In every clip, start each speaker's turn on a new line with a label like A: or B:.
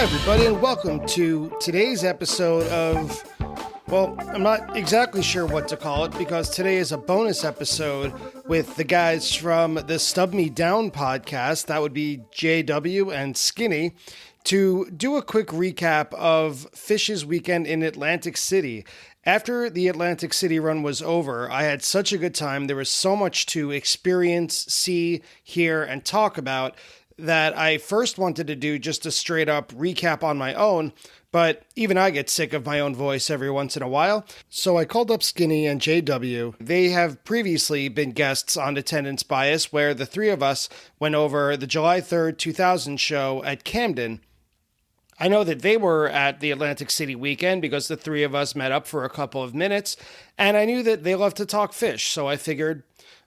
A: everybody, and welcome to today's episode of, well, I'm not exactly sure what to call it because today is a bonus episode with the guys from the Stub Me Down podcast. That would be JW and Skinny, to do a quick recap of Fish's weekend in Atlantic City. After the Atlantic City run was over, I had such a good time. There was so much to experience, see, hear, and talk about that I first wanted to do just a straight up recap on my own, but even I get sick of my own voice every once in a while. So I called up Skinny and JW. They have previously been guests on Attendance Bias, where the three of us went over the July 3rd, 2000 show at Camden. I know that they were at the Atlantic City weekend because the three of us met up for a couple of minutes, and I knew that they love to talk fish, so I figured,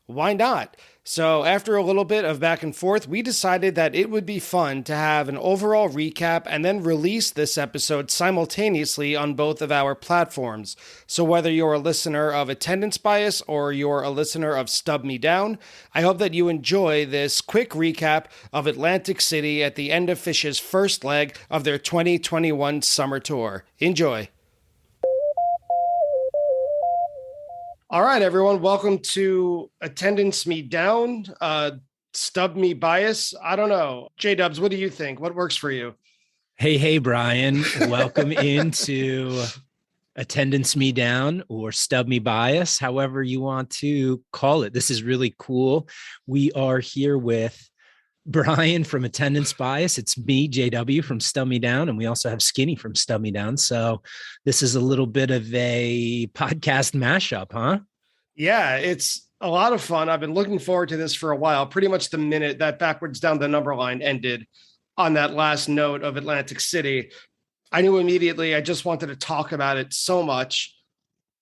A: why not? So after a little bit of back and forth, we decided that it would be fun to have an overall recap and then release this episode simultaneously on both of our platforms. So whether you're a listener of Attendance Bias or you're a listener of Stub Me Down, I hope that you enjoy this quick recap of Atlantic City at the end of Fish's first leg of their 2021 summer tour. Enjoy. All right, everyone, welcome to Attendance Me Down, Stub Me Bias. I don't know. J-Dubs, what do you think? What works for you?
B: Hey, Brian. Welcome into Attendance Me Down or Stub Me Bias, however you want to call it. This is really cool. We are here with Brian from Attendance Bias. It's me, JW, from Stub Me Down, and we also have Skinny from Stub Me Down. So this is a little bit of a podcast mashup, huh?
A: Yeah, it's a lot of fun. I've been looking forward to this for a while. Pretty much the minute that backwards down the number line ended on that last note of Atlantic City, I knew immediately I just wanted to talk about it so much.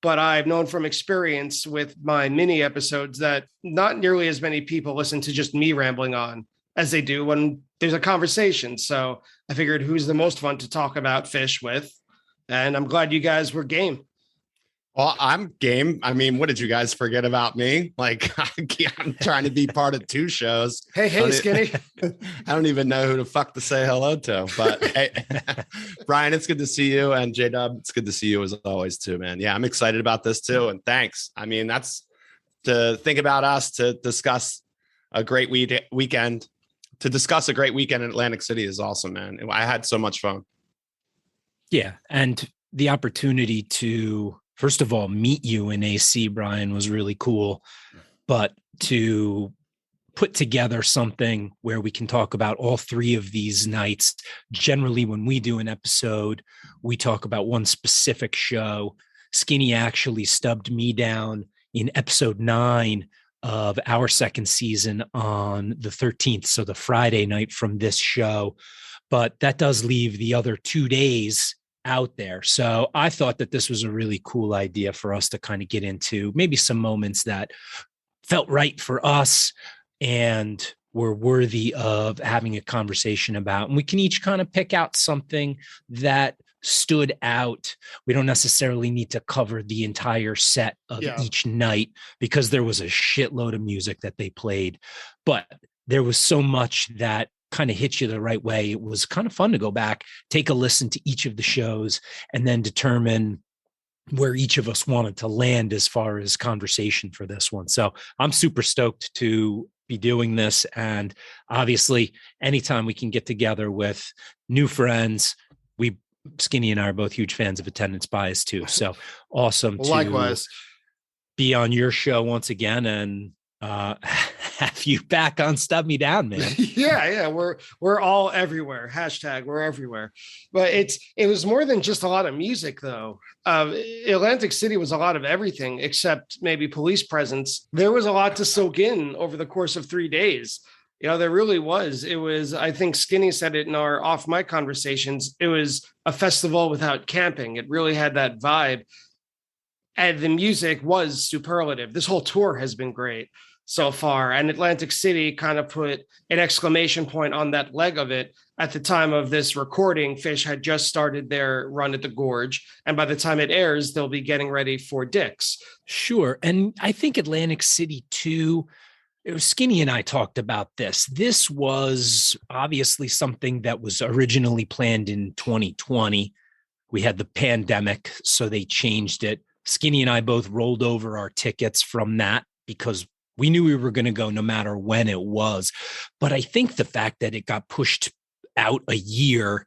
A: But I've known from experience with my mini episodes that not nearly as many people listen to just me rambling on as they do when there's a conversation. So I figured who's the most fun to talk about fish with. And I'm glad you guys were game.
C: Well, I'm game. I mean, what did you guys forget about me? Like, I'm trying to be part of two shows.
A: Hey, Skinny.
C: I don't even know who the fuck to say hello to. But hey, Brian, it's good to see you. And J-Dub, it's good to see you as always too, man. Yeah, I'm excited about this too. And thanks. I mean, that's to think about us, to discuss a great weekend. To discuss a great weekend in Atlantic City is awesome, man. I had so much fun.
B: Yeah. And the opportunity to, first of all, meet you in AC, Brian, was really cool. But to put together something where we can talk about all three of these nights. Generally, when we do an episode, we talk about one specific show. Skinny actually stubbed me down in episode 9 of our second season on the 13th, so the Friday night from this show. But that does leave the other 2 days out there. So I thought that this was a really cool idea for us to kind of get into maybe some moments that felt right for us and were worthy of having a conversation about. And we can each kind of pick out something that stood out. We don't necessarily need to cover the entire set of each night because there was a shitload of music that they played, but there was so much that kind of hit you the right way. It was kind of fun to go back, take a listen to each of the shows, and then determine where each of us wanted to land as far as conversation for this one. So I'm super stoked to be doing this. And obviously, anytime we can get together with new friends, Skinny and I are both huge fans of Attendance Bias too. So awesome to
A: Likewise
B: be on your show once again and have you back on Stub Me Down, man.
A: yeah. We're all everywhere. Hashtag we're everywhere. But it was more than just a lot of music though. Atlantic City was a lot of everything except maybe police presence. There was a lot to soak in over the course of 3 days. You know, there really was. It was, I think Skinny said it in our off mic conversations, it was a festival without camping. It really had that vibe. And the music was superlative. This whole tour has been great so far. And Atlantic City kind of put an exclamation point on that leg of it. At the time of this recording, Fish had just started their run at the Gorge. And by the time it airs, they'll be getting ready for Dick's.
B: Sure. And I think Atlantic City too Skinny and I talked about this. This was obviously something that was originally planned in 2020. We had the pandemic, so they changed it. Skinny and I both rolled over our tickets from that because we knew we were going to go no matter when it was. But I think the fact that it got pushed out a year,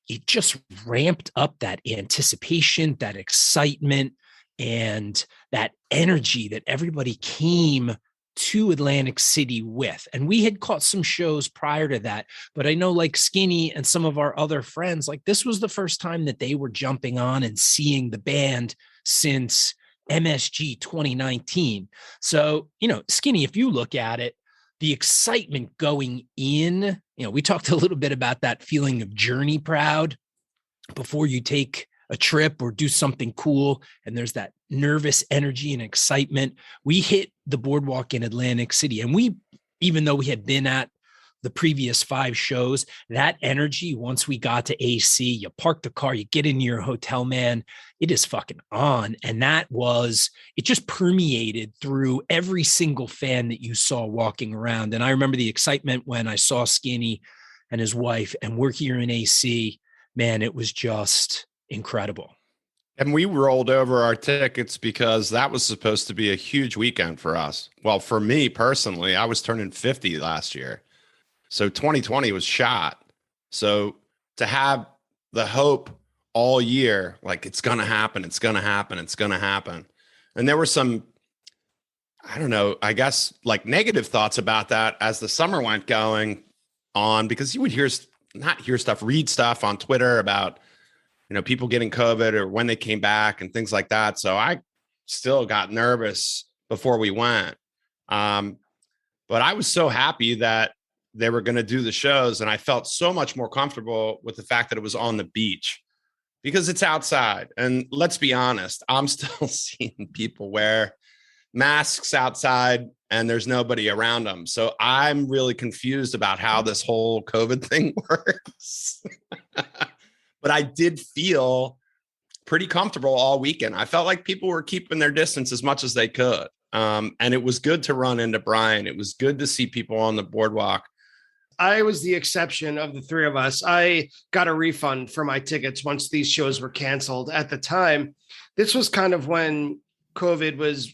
B: it just ramped up that anticipation, that excitement, and that energy that everybody came to Atlantic City with. And we had caught some shows prior to that, but I know like Skinny and some of our other friends, like this was the first time that they were jumping on and seeing the band since MSG 2019. So, Skinny, if you look at it, the excitement going in, we talked a little bit about that feeling of journey proud before you take a trip or do something cool. And there's that nervous energy and excitement. We hit the boardwalk in Atlantic City. And even though we had been at the previous 5 shows, that energy, once we got to AC, you park the car, you get in your hotel, man, it is fucking on. And it just permeated through every single fan that you saw walking around. And I remember the excitement when I saw Skinny and his wife, and we're here in AC, man, it was just incredible.
C: And we rolled over our tickets because that was supposed to be a huge weekend for us. Well, for me personally, I was turning 50 last year. So 2020 was shot. So to have the hope all year, like it's going to happen, it's going to happen, it's going to happen. And there were some, I don't know, I guess like negative thoughts about that as the summer went going on, because you would read stuff on Twitter about, people getting COVID or when they came back and things like that. So I still got nervous before we went. But I was so happy that they were going to do the shows. And I felt so much more comfortable with the fact that it was on the beach because it's outside. And let's be honest, I'm still seeing people wear masks outside and there's nobody around them. So I'm really confused about how this whole COVID thing works. But I did feel pretty comfortable all weekend. I felt like people were keeping their distance as much as they could. And it was good to run into Brian. It was good to see people on the boardwalk.
A: I was the exception of the 3 of us. I got a refund for my tickets once these shows were canceled. At the time, this was kind of when COVID was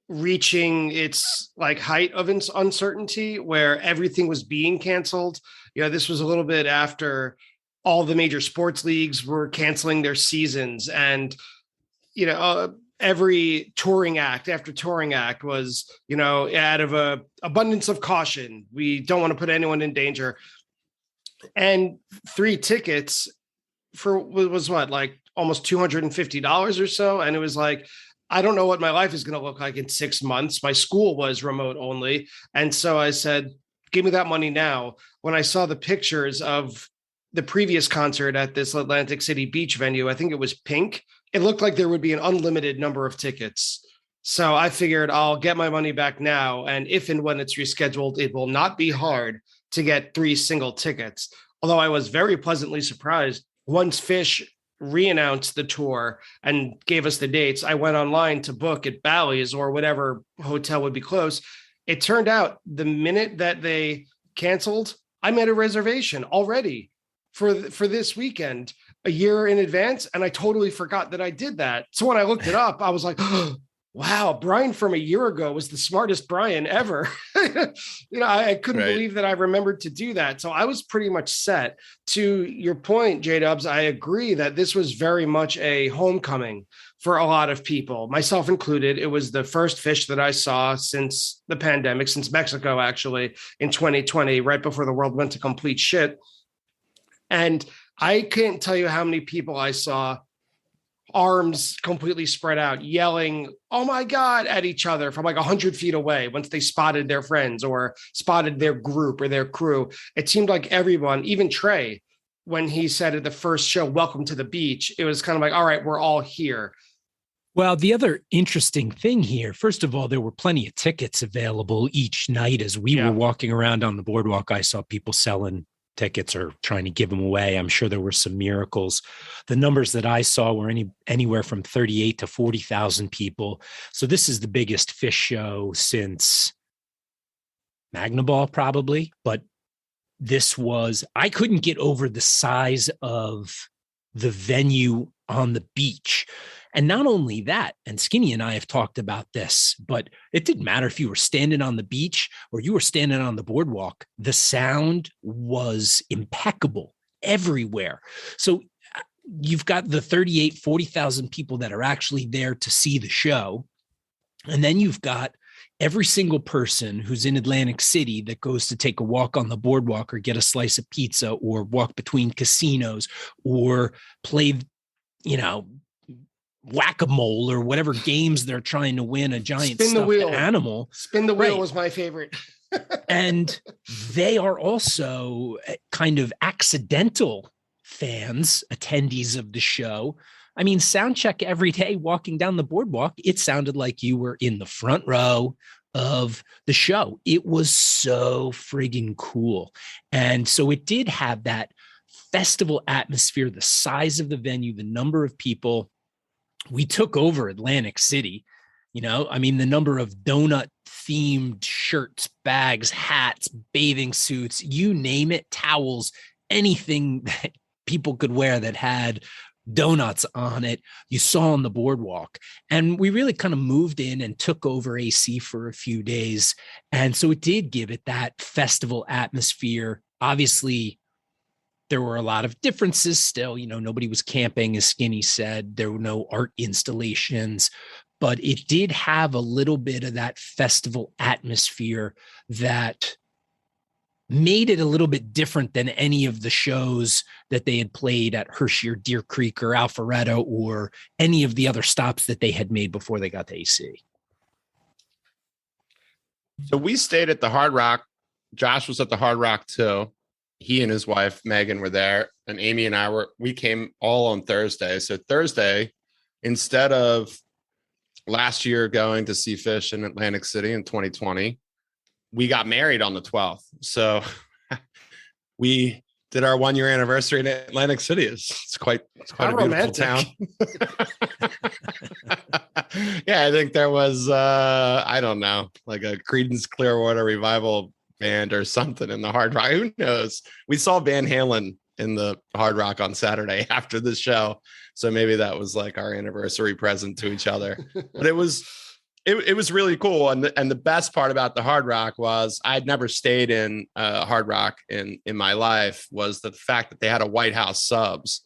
A: reaching its height of uncertainty, where everything was being canceled. This was a little bit after all the major sports leagues were canceling their seasons, and every touring act after touring act was out of a abundance of caution, we don't want to put anyone in danger. And 3 tickets for was what, like almost $250 or so, and it was like, I don't know what my life is going to look like in 6 months. My school was remote only, and so I said, give me that money now. When I saw the pictures of the previous concert at this Atlantic City beach venue, I think it was Pink, it looked like there would be an unlimited number of tickets. So I figured I'll get my money back now. And if and when it's rescheduled, it will not be hard to get 3 single tickets. Although I was very pleasantly surprised once Fish re-announced the tour and gave us the dates. I went online to book at Bally's or whatever hotel would be close. It turned out the minute that they canceled, I made a reservation already for this weekend a year in advance. And I totally forgot that I did that. So when I looked it up, I was like, oh, wow, Brian from a year ago was the smartest Brian ever. I couldn't believe that I remembered to do that. So I was pretty much set. To your point, J-Dubs, I agree that this was very much a homecoming for a lot of people, myself included. It was the first Fish that I saw since the pandemic, since Mexico, actually, in 2020, right before the world went to complete shit. And I can't tell you how many people I saw, arms completely spread out, yelling, oh my God, at each other from like 100 feet away once they spotted their friends or spotted their group or their crew. It seemed like everyone, even Trey, when he said at the first show, welcome to the beach, it was kind of like, all right, we're all here.
B: Well, the other interesting thing here, first of all, there were plenty of tickets available each night as we were walking around on the boardwalk. I saw people selling tickets or trying to give them away. I'm sure there were some miracles. The numbers that I saw were anywhere from 38 to 40,000 people. So this is the biggest Fish show since Magnaball probably, but I couldn't get over the size of the venue on the beach. And not only that, and Skinny and I have talked about this, but it didn't matter if you were standing on the beach or you were standing on the boardwalk. The sound was impeccable everywhere. So you've got the 40,000 people that are actually there to see the show. And then you've got every single person who's in Atlantic City that goes to take a walk on the boardwalk or get a slice of pizza or walk between casinos or play, whack-a-mole or whatever games they're trying to win, a giant stuffed animal.
A: Spin the wheel was my favorite.
B: And they are also kind of accidental fans, attendees of the show. I mean, sound check every day walking down the boardwalk, it sounded like you were in the front row of the show. It was so friggin' cool. And so it did have that festival atmosphere, the size of the venue, the number of people. We took over Atlantic City. The number of donut themed shirts, bags, hats, bathing suits, you name it, towels, anything that people could wear that had donuts on it, you saw on the boardwalk. And we really kind of moved in and took over AC for a few days. And so it did give it that festival atmosphere. Obviously, there were a lot of differences still. Nobody was camping, as Skinny said. There were no art installations, but it did have a little bit of that festival atmosphere that made it a little bit different than any of the shows that they had played at Hershey or Deer Creek or Alpharetta or any of the other stops that they had made before they got to AC.
C: So we stayed at the Hard Rock. Josh was at the Hard Rock too. He and his wife, Megan, were there, and Amy and we came all on Thursday. So Thursday, instead of last year going to see Fish in Atlantic City in 2020, we got married on the 12th. So we did our 1 year anniversary in Atlantic City. It's quite a beautiful town. Yeah, I think there was, I don't know, like a Creedence Clearwater Revival band or something in the Hard Rock. Who knows? We saw Van Halen in the Hard Rock on Saturday after the show. So maybe that was like our anniversary present to each other. But it was really cool. And the best part about the Hard Rock was I'd never stayed in Hard Rock in my life, was the fact that they had a White House subs,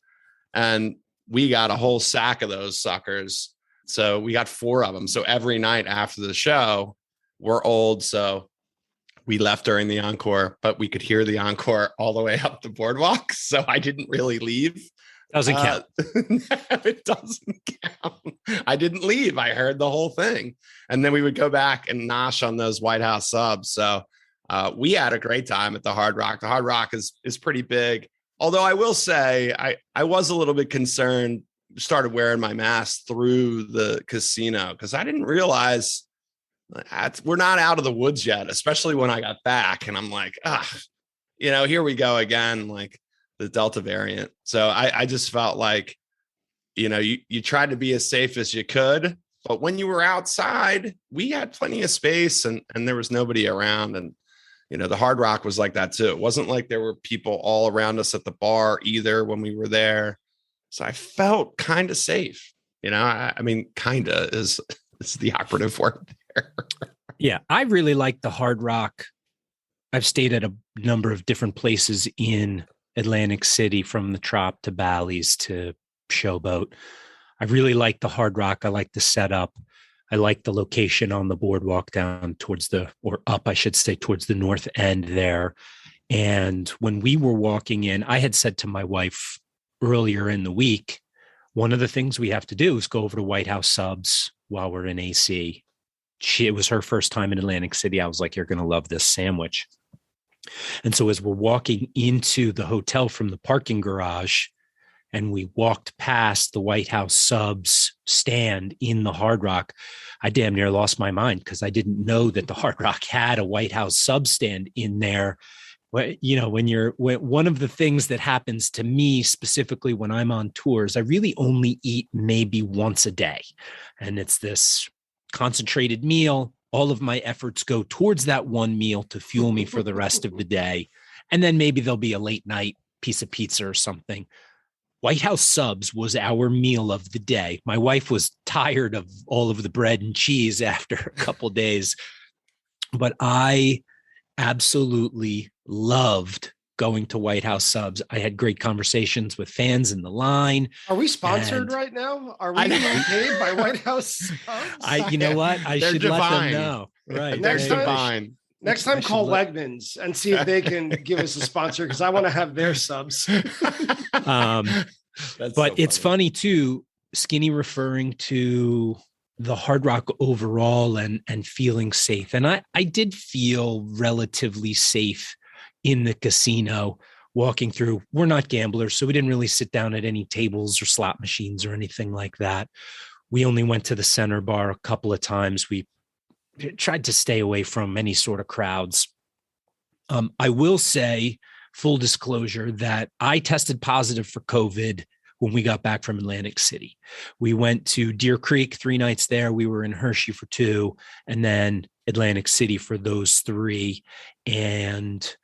C: and we got a whole sack of those suckers. So we got 4 of them. So every night after the show, we're old, so we left during the encore, but we could hear the encore all the way up the boardwalk. So I didn't really leave.
B: Doesn't count.
C: No, it doesn't count. I didn't leave. I heard the whole thing. And then we would go back and nosh on those White House subs. So we had a great time at the Hard Rock. The Hard Rock is pretty big. Although I will say I was a little bit concerned, started wearing my mask through the casino because I didn't realize we're not out of the woods yet, especially when I got back. And I'm like, here we go again. Like, the Delta variant. So I just felt like, you tried to be as safe as you could, but when you were outside, we had plenty of space and there was nobody around. And, the Hard Rock was like that too. It wasn't like there were people all around us at the bar either when we were there. So I felt kind of safe. I mean, kind of is the operative word there.
B: Yeah. I really like the Hard Rock. I've stayed at a number of different places in Atlantic City, from the Trop to Bally's to Showboat. I really like the Hard Rock. I like the setup. I like the location on the boardwalk down towards towards the north end there. And when we were walking in, I had said to my wife earlier in the week, one of the things we have to do is go over to White House subs while we're in AC. It was her first time in Atlantic City. I was like, you're going to love this sandwich. And so as we're walking into the hotel from the parking garage, and we walked past the White House subs stand in the Hard Rock, I damn near lost my mind because I didn't know that the Hard Rock had a White House sub stand in there. When one of the things that happens to me specifically when I'm on tours, I really only eat maybe once a day. And it's this concentrated meal. all of my efforts go towards that one meal to fuel me for the rest of the day. And then maybe there'll be a late night piece of pizza or something. White House subs was our meal of the day. My wife was tired of all of the bread and cheese after a couple days, but I absolutely loved going to White House subs. I had great conversations with fans in the line.
A: Are we sponsored right now? Are we being paid by White House subs?
B: You know what? I should
C: divine.
B: Let them know. Right.
A: Next time, Next time, call Wegmans and see if they can give us a sponsor, because I want to have their subs.
B: But so it's funny too, Skinny referring to the Hard Rock overall and feeling safe. And I did feel relatively safe in the casino walking through. We're not gamblers, so we didn't really sit down at any tables or slot machines or anything like that. We only went to the center bar a couple of times. We tried to stay away from any sort of crowds. I will say, full disclosure, that I tested positive for COVID when we got back from Atlantic City. We went to Deer Creek 3 nights there. We were in Hershey for 2, and then Atlantic City for those 3. And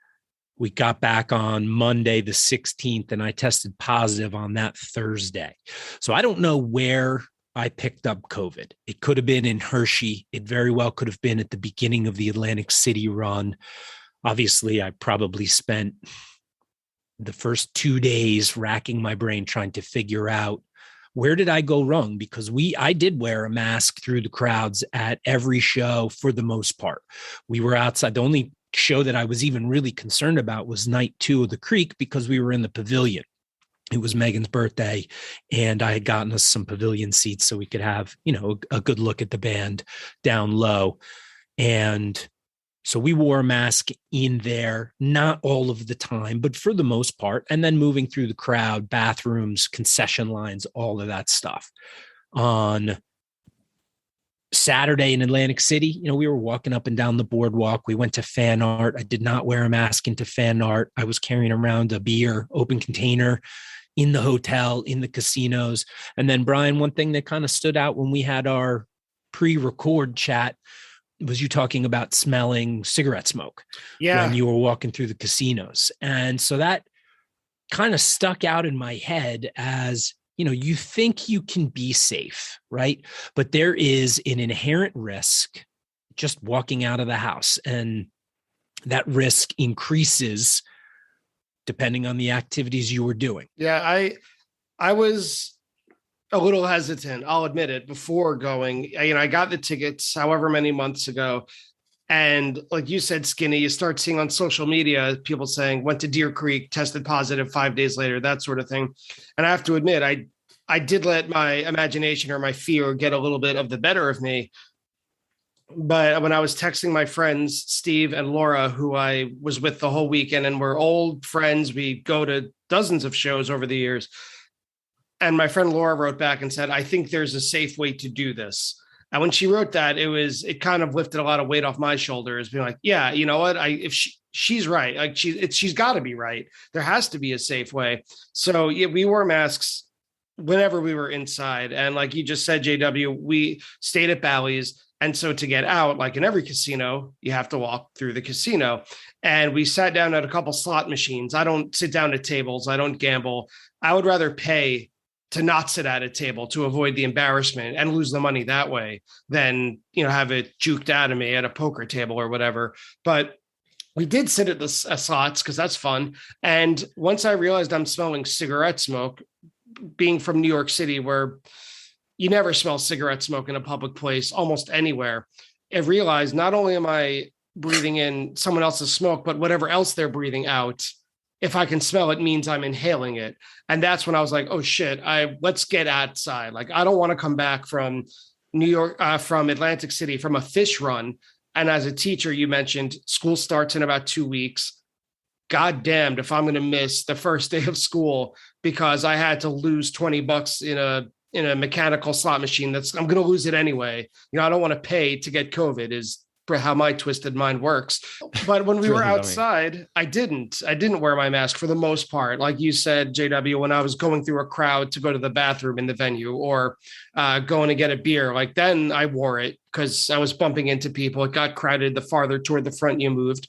B: we got back on Monday, the 16th, and I tested positive on that Thursday. So I don't know where I picked up COVID. It could have been in Hershey. It very well could have been at the beginning of the Atlantic City run. Obviously, I probably spent the first 2 days racking my brain trying to figure out, where did I go wrong? Because I did wear a mask through the crowds at every show for the most part. We were outside. The only show that I was even really concerned about was night 2 of the Creek, because we were in the pavilion. It was Megan's birthday, and I had gotten us some pavilion seats so we could have, a good look at the band down low. And so we wore a mask in there, not all of the time, but for the most part. And then moving through the crowd, bathrooms, concession lines, all of that stuff. On Saturday in Atlantic City, we were walking up and down the boardwalk. We went to fan art. I did not wear a mask into fan art. I was carrying around a beer, open container, in the hotel, in the casinos. And then, Brian, one thing that kind of stood out when we had our pre-record chat was you talking about smelling cigarette smoke when you were walking through the casinos. And so that kind of stuck out in my head as, you think you can be safe, right? But there is an inherent risk just walking out of the house, and that risk increases depending on the activities you were doing.
A: Yeah, I was a little hesitant, I'll admit it, before going. I got the tickets however many months ago. And like you said, Skinny, you start seeing on social media, people saying, went to Deer Creek, tested positive 5 days later, that sort of thing. And I have to admit, I did let my imagination or my fear get a little bit of the better of me. But when I was texting my friends, Steve and Laura, who I was with the whole weekend, and we're old friends, we go to dozens of shows over the years. And my friend Laura wrote back and said, I think there's a safe way to do this. And when she wrote that, it kind of lifted a lot of weight off my shoulders, being like, yeah, you know what? If she's right, like she's got to be right. There has to be a safe way. So yeah, we wore masks whenever we were inside. And like you just said, JW, we stayed at Bally's. And so to get out, like in every casino, you have to walk through the casino. And we sat down at a couple slot machines. I don't sit down at tables. I don't gamble. I would rather pay to not sit at a table to avoid the embarrassment and lose the money that way than, have it juked out of me at a poker table or whatever. But we did sit at the slots because that's fun. And once I realized I'm smelling cigarette smoke, being from New York City, where you never smell cigarette smoke in a public place almost anywhere, I realized not only am I breathing in someone else's smoke, but whatever else they're breathing out, if I can smell it, means I'm inhaling it. And that's when I was like, oh shit, let's get outside. Like, I don't want to come back from New York, from Atlantic City, from a fish run. And as a teacher, you mentioned school starts in about 2 weeks. God damned if I'm going to miss the first day of school because I had to lose $20 in a mechanical slot machine. I'm going to lose it anyway. I don't want to pay to get COVID is how my twisted mind works. But when we were
C: really
A: outside, I didn't wear my mask for the most part. Like you said, JW, when I was going through a crowd to go to the bathroom in the venue or going to get a beer, like then I wore it because I was bumping into people. It got crowded the farther toward the front you moved.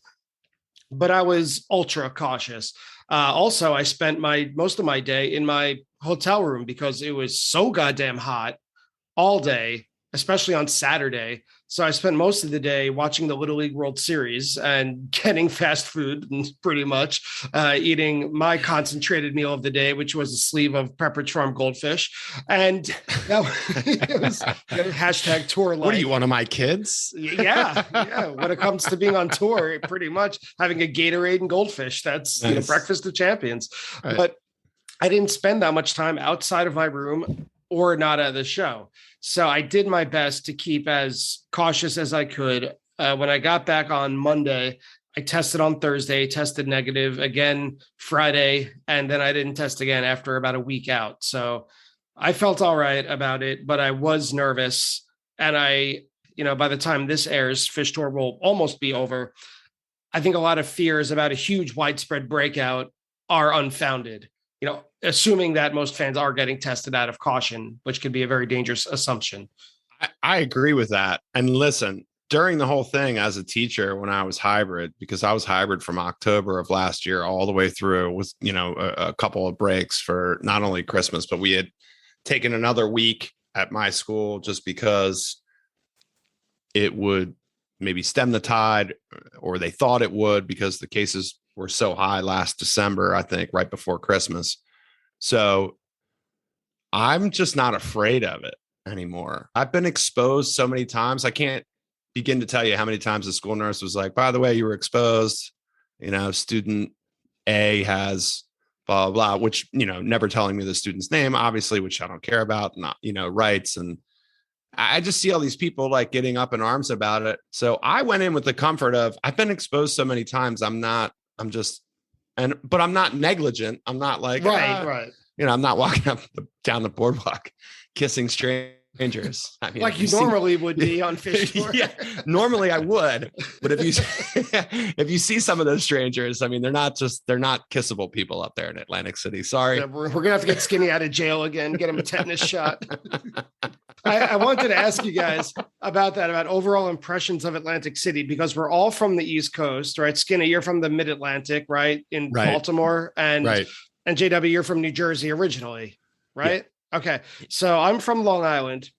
A: But I was ultra cautious. Also, I spent most of my day in my hotel room because it was so goddamn hot all day, especially on Saturday. So I spent most of the day watching the Little League World Series and getting fast food and pretty much eating my concentrated meal of the day, which was a sleeve of Pepperidge Farm goldfish. And it was hashtag tour life.
C: What are you, one of my kids?
A: Yeah. When it comes to being on tour, pretty much having a Gatorade and goldfish, that's
C: nice.
A: Breakfast of Champions.
C: Right.
A: But I didn't spend that much time outside of my room or not at the show. So I did my best to keep as cautious as I could. When I got back on Monday, I tested on Thursday, tested negative again Friday, and then I didn't test again after about a week out. So I felt all right about it, but I was nervous. And by the time this airs, Fish Tour will almost be over. I think a lot of fears about a huge widespread breakout are unfounded. Assuming that most fans are getting tested out of caution, which could be a very dangerous assumption.
C: I agree with that. And listen, during the whole thing as a teacher, when I was hybrid, because I was hybrid from October of last year all the way through with, a couple of breaks for not only Christmas, but we had taken another week at my school just because it would maybe stem the tide, or they thought it would, because the cases were so high last December, I think, right before Christmas. So I'm just not afraid of it anymore. I've been exposed so many times. I can't begin to tell you how many times the school nurse was like, by the way, you were exposed, student A has blah, blah, blah, which, never telling me the student's name, obviously, which I don't care about, not, rights. And I just see all these people like getting up in arms about it. So I went in with the comfort of, I've been exposed so many times. But I'm not negligent. I'm not like,
A: right.
C: I'm not walking down the boardwalk, kissing strangers. I mean,
A: like you normally would be on Fish Tour.
C: Yeah, normally I would. But if you see some of those strangers, I mean, they're not kissable people up there in Atlantic City. Sorry.
A: Yeah, we're going to have to get Skinny out of jail again, get him a tetanus shot. I wanted to ask you guys about overall impressions of Atlantic City, because we're all from the East Coast, right? Skinny, you're from the Mid-Atlantic, right? In Baltimore. And JW, you're from New Jersey originally, right? Yeah. Okay. So I'm from Long Island.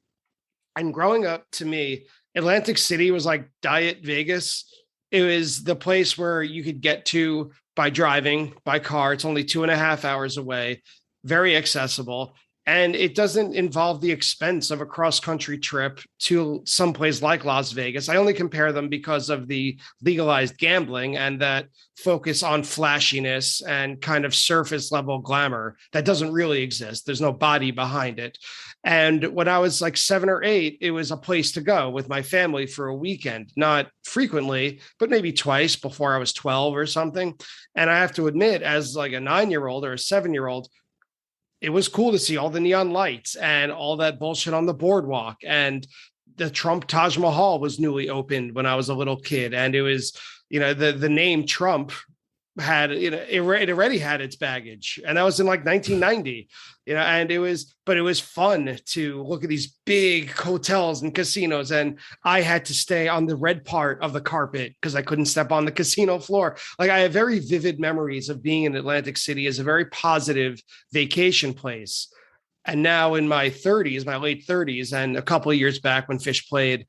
A: And growing up, to me, Atlantic City was like Diet Vegas. It was the place where you could get to by driving, by car. It's only 2.5 hours away, very accessible. And it doesn't involve the expense of a cross-country trip to someplace like Las Vegas. I only compare them because of the legalized gambling and that focus on flashiness and kind of surface level glamour that doesn't really exist. There's no body behind it. And when I was like 7 or 8, it was a place to go with my family for a weekend, not frequently, but maybe twice before I was 12 or something. And I have to admit, as like a 9-year-old or a 7-year-old, it was cool to see all the neon lights and all that bullshit on the boardwalk. And the Trump Taj Mahal was newly opened when I was a little kid. And it was, the name Trump had, it already had its baggage. And that was in like 1990, and it was fun to look at these big hotels and casinos. And I had to stay on the red part of the carpet because I couldn't step on the casino floor. Like, I have very vivid memories of being in Atlantic City as a very positive vacation place. And now in my late 30s, and a couple of years back when Fish played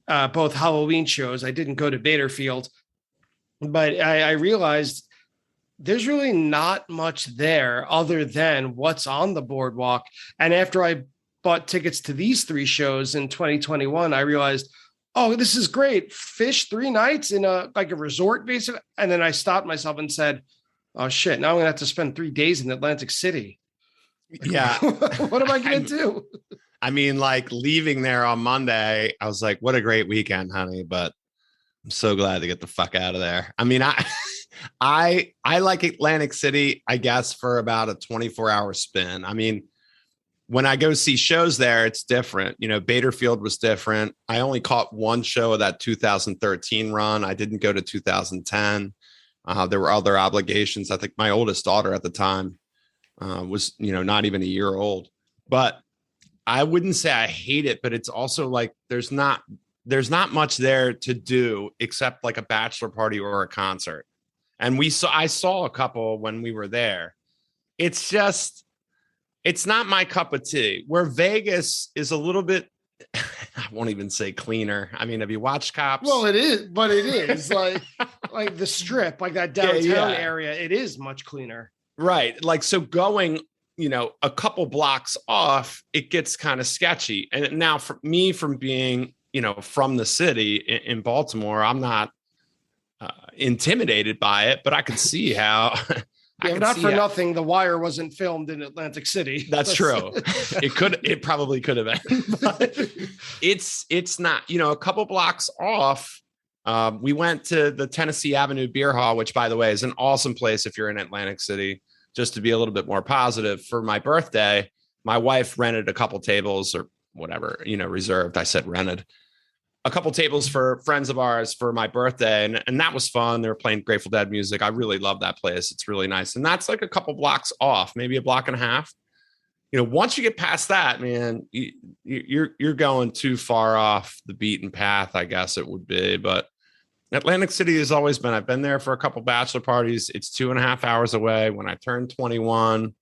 A: both Halloween shows, I didn't go to Baderfield, but I realized there's really not much there other than what's on the boardwalk. And after I bought tickets to these 3 shows in 2021, I realized, oh, this is great. Fish 3 nights in a resort basically. And then I stopped myself and said, oh shit, now I'm gonna have to spend 3 days in Atlantic City.
C: Yeah.
A: What am I gonna do?
C: I mean, like, leaving there on Monday, I was like, what a great weekend, honey. But I'm so glad to get the fuck out of there. I mean, I like Atlantic City, I guess, for about a 24-hour spin. I mean, when I go see shows there, it's different. You know, Baderfield was different. I only caught one show of that 2013 run. I didn't go to 2010. There were other obligations. I think my oldest daughter at the time was, you know, not even a year old. But I wouldn't say I hate it, but it's also like there's not much there to do except like a bachelor party or a concert. And I saw a couple when we were there. It's just, it's not my cup of tea. Where Vegas is a little bit, I won't even say cleaner. I mean, have you watched Cops?
A: Well, it is, but it is like the Strip, like that downtown area. It is much cleaner.
C: Right. Like, so going, you know, a couple blocks off, it gets kind of sketchy. And now for me, from being, you know, from the city in Baltimore, I'm not intimidated by it, but I can see how.
A: Yeah, not for nothing, The Wire wasn't filmed in Atlantic City.
C: That's true. It probably could have been. But it's not, you know, a couple blocks off. We went to the Tennessee Avenue Beer Hall, which, by the way, is an awesome place if you're in Atlantic City. Just to be a little bit more positive, for my birthday, my wife rented a couple tables or whatever, you know, reserved. I said rented a couple tables for friends of ours for my birthday. And that was fun. They were playing Grateful Dead music. I really love that place. It's really nice. And that's like a couple blocks off, maybe a block and a half. You know, once you get past that, man, you're going too far off the beaten path, I guess it would be. But Atlantic City has always been, I've been there for a couple bachelor parties. It's 2.5 hours away. When I turned 21,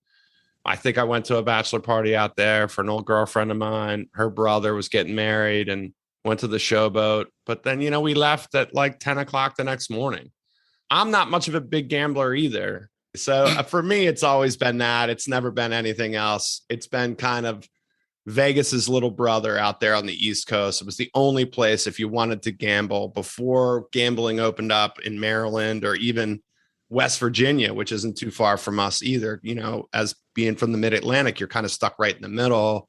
C: I think I went to a bachelor party out there for an old girlfriend of mine. Her brother was getting married and went to the showboat. But then, you know, we left at like 10 o'clock the next morning. I'm not much of a big gambler either. So for me, it's always been that. It's never been anything else. It's been kind of Vegas's little brother out there on the East Coast. It was the only place, if you wanted to gamble before gambling opened up in Maryland or even West Virginia, which isn't too far from us either. You know, as being from the Mid-Atlantic, you're kind of stuck right in the middle.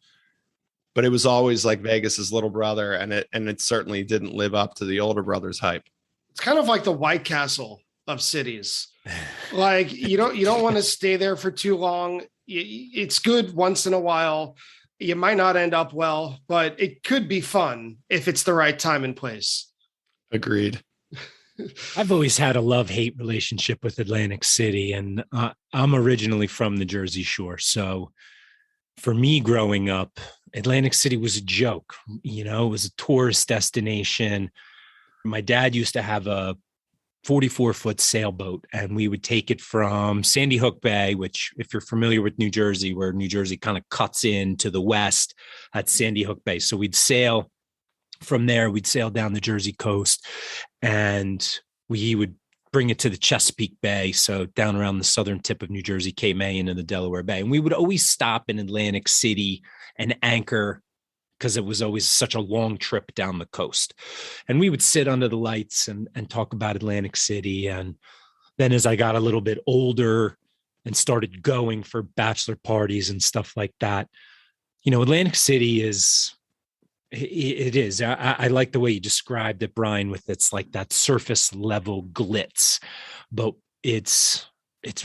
C: But it was always like Vegas's little brother, and it certainly didn't live up to the older brother's hype.
A: It's kind of like the White Castle of cities. Like you don't want to stay there for too long. It's good once in a while. You might not end up well, but it could be fun if it's the right time and place.
C: Agreed.
B: I've always had a love-hate relationship with Atlantic City, and I'm originally from the Jersey Shore. So for me growing up, Atlantic City was a joke. You know, it was a tourist destination. My dad used to have a 44-foot sailboat, and we would take it from Sandy Hook Bay, which, if you're familiar with New Jersey, where New Jersey kind of cuts in to the west at Sandy Hook Bay. So we'd sail from there. We'd sail down the Jersey coast, and we would bring it to the Chesapeake Bay, so down around the southern tip of New Jersey, Cape May, into the Delaware Bay. And we would always stop in Atlantic City and anchor because it was always such a long trip down the coast. And we would sit under the lights and talk about Atlantic City. And then as I got a little bit older and started going for bachelor parties and stuff like that, you know, Atlantic City is... It is. I like the way you described it, Brian, with it's like that surface level glitz, but it's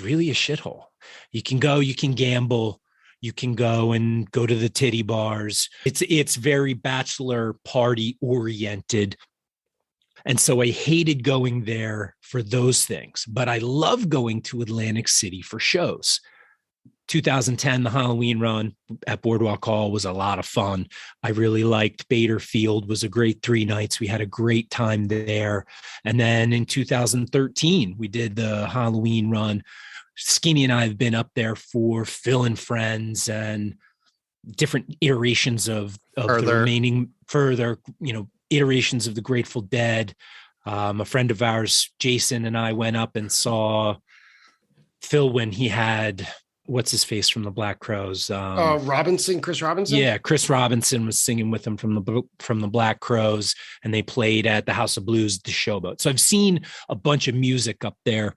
B: really a shithole. You can go, you can gamble, you can go to the titty bars. It's very bachelor party oriented. And so I hated going there for those things, but I love going to Atlantic City for shows. 2010, the Halloween run at Boardwalk Hall was a lot of fun. I really liked Baderfield. Was a great 3 nights. We had a great time there. And then in 2013, we did the Halloween run. Skinny and I have been up there for Phil and Friends and different iterations of the remaining further, you know, iterations of the Grateful Dead. A friend of ours, Jason, and I went up and saw Phil when he had... what's his face from the Black Crowes?
A: Chris Robinson.
B: Yeah, Chris Robinson was singing with them from the Black Crowes, and they played at the House of Blues, the Showboat. So I've seen a bunch of music up there,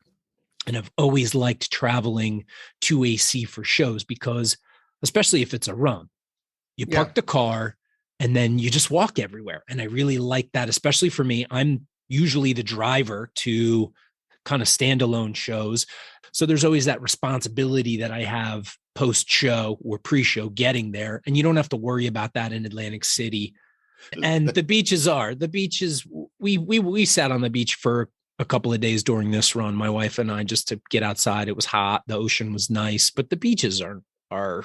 B: and I've always liked traveling to AC for shows because, especially if it's a run, you park the car and then you just walk everywhere, and I really like that. Especially for me, I'm usually the driver to kind of standalone shows. So there's always that responsibility that I have post-show or pre-show getting there, and you don't have to worry about that in Atlantic City. And the beaches, we sat on the beach for a couple of days during this run, my wife and I, just to get outside. It was hot, the ocean was nice, but the beaches are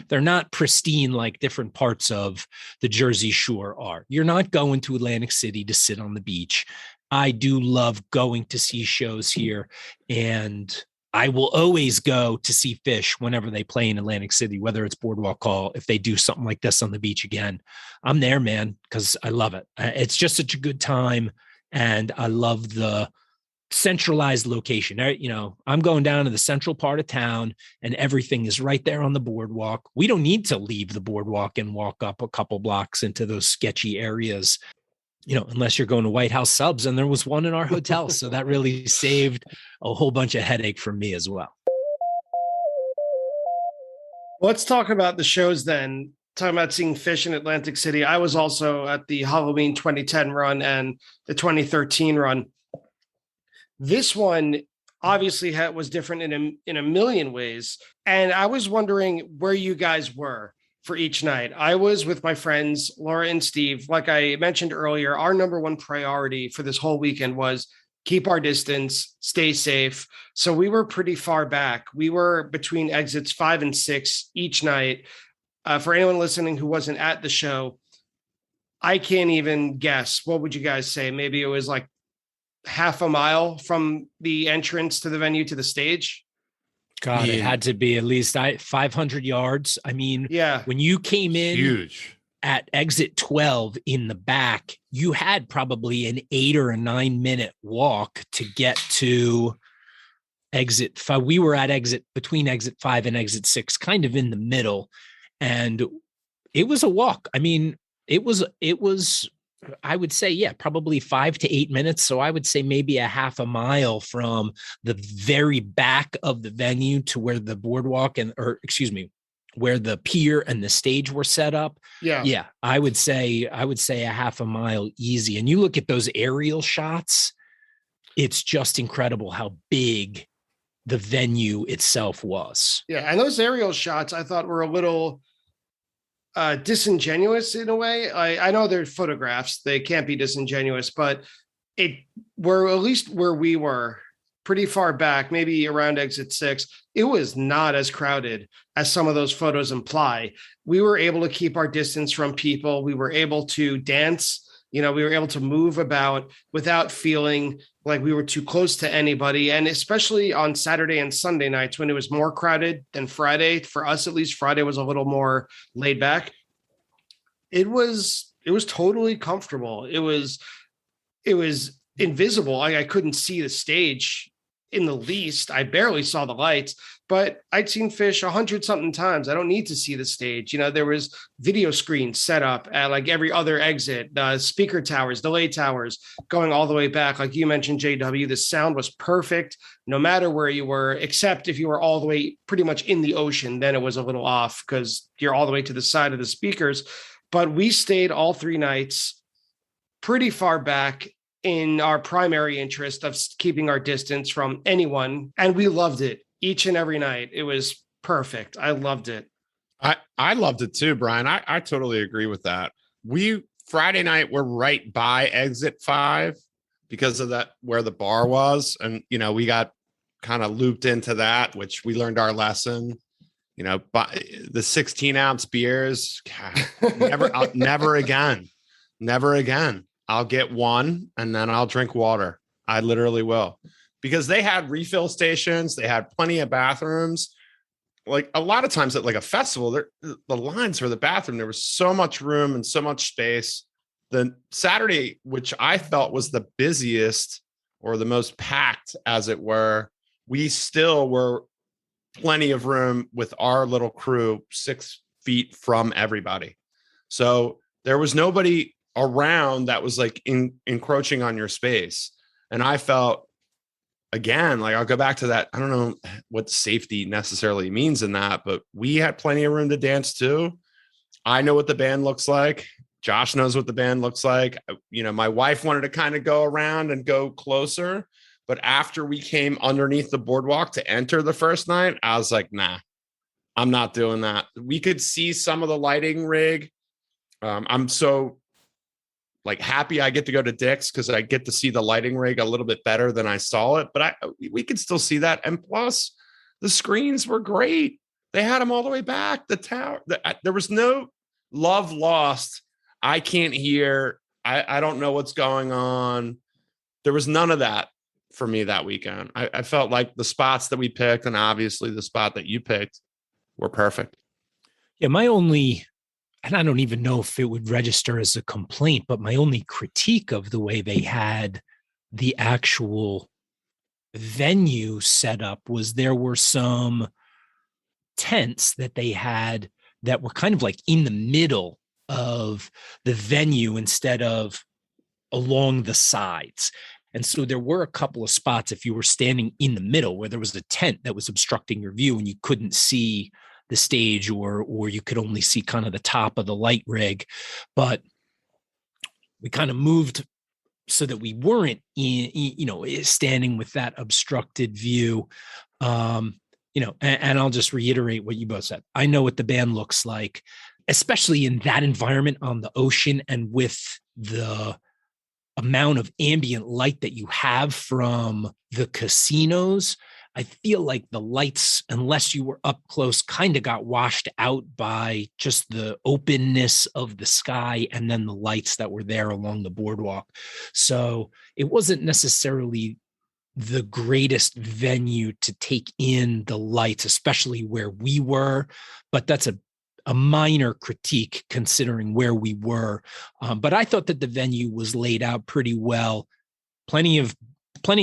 B: they're not pristine like different parts of the Jersey Shore are. You're not going to Atlantic City to sit on the beach. I do love going to see shows here, and I will always go to see Fish whenever they play in Atlantic City, whether it's Boardwalk Hall. If they do something like this on the beach again, I'm there, man, because I love it. It's just such a good time, and I love the centralized location. I'm going down to the central part of town, and everything is right there on the boardwalk. We don't need to leave the boardwalk and walk up a couple blocks into those sketchy areas, unless you're going to White House Subs, and there was one in our hotel. So that really saved a whole bunch of headache from me as well.
A: Let's talk about the shows then. Talking about seeing Fish in Atlantic City. I was also at the Halloween 2010 run and the 2013 run. This one obviously was different in a million ways. And I was wondering where you guys were for each night. I was with my friends, Laura and Steve. Like I mentioned earlier, our number one priority for this whole weekend was keep our distance, stay safe. So we were pretty far back. We were between exits 5 and 6 each night. For anyone listening who wasn't at the show, I can't even guess. What would you guys say? Maybe it was like half a mile from the entrance to the venue to the stage.
B: God, it had to be at least 500 yards. I mean,
A: yeah,
B: when you came in
C: huge
B: at exit 12 in the back, you had probably an 8 or a 9 minute walk to get to exit 5. We were at between exit 5 and exit 6, kind of in the middle. And it was a walk. I mean, it was, I would say, probably 5 to 8 minutes. So I would say maybe a half a mile from the very back of the venue to where the boardwalk where the pier and the stage were set up. Yeah. I would say a half a mile easy. And you look at those aerial shots, it's just incredible how big the venue itself was.
A: Yeah. And those aerial shots I thought were a little disingenuous in a way. I know they're photographs, they can't be disingenuous, but we're at least where we were pretty far back, maybe around exit 6. It was not as crowded as some of those photos imply. We were able to keep our distance from people. We were able to dance. We were able to move about without feeling like we were too close to anybody. And especially on Saturday and Sunday nights when it was more crowded than Friday, for us, at least Friday was a little more laid back. It was totally comfortable. It was invisible. I couldn't see the stage in the least. I barely saw the lights, but I'd seen Fish 100-something times. I don't need to see the stage. There was video screens set up at like every other exit, speaker towers, delay towers, going all the way back. Like you mentioned, JW, the sound was perfect no matter where you were, except if you were all the way pretty much in the ocean, then it was a little off because you're all the way to the side of the speakers. But we stayed all 3 nights pretty far back in our primary interest of keeping our distance from anyone. And we loved it each and every night. It was perfect. I loved it.
C: I loved it too, Brian. I totally agree with that. Friday night, we're right by exit 5 because of that, where the bar was. And, we got kind of looped into that, which we learned our lesson, by the 16-ounce beers. God, never again. I'll get one and then I'll drink water. I literally will, because they had refill stations. They had plenty of bathrooms. Like a lot of times at like a festival, the lines for the bathroom, there was so much room and so much space. The Saturday, which I felt was the busiest or the most packed, as it were, we still were plenty of room with our little crew 6 feet from everybody. So there was nobody around that was like encroaching on your space. And I felt, again, like I'll go back to that. I don't know what safety necessarily means in that, but we had plenty of room to dance too. I know what the band looks like. Josh knows what the band looks like. My wife wanted to kind of go around and go closer, but after we came underneath the boardwalk to enter the first night, I was like, nah, I'm not doing that. We could see some of the lighting rig. I'm so like happy I get to go to Dick's because I get to see the lighting rig a little bit better than I saw it. But we could still see that. And plus, the screens were great. They had them all the way back. The tower. There was no love lost. I can't hear. I don't know what's going on. There was none of that for me that weekend. I felt like the spots that we picked, and obviously the spot that you picked, were perfect.
B: Yeah, my only, and I don't even know if it would register as a complaint, but my only critique of the way they had the actual venue set up was there were some tents that they had that were kind of like in the middle of the venue instead of along the sides. And so there were a couple of spots if you were standing in the middle where there was a tent that was obstructing your view and you couldn't see the stage, or you could only see kind of the top of the light rig. But we kind of moved so that we weren't standing with that obstructed view. And I'll just reiterate what you both said. I know what the band looks like, especially in that environment on the ocean and with the amount of ambient light that you have from the casinos. I feel like the lights, unless you were up close, kind of got washed out by just the openness of the sky and then the lights that were there along the boardwalk. So it wasn't necessarily the greatest venue to take in the lights, especially where we were, but that's a minor critique considering where we were. But I thought that the venue was laid out pretty well. Plenty of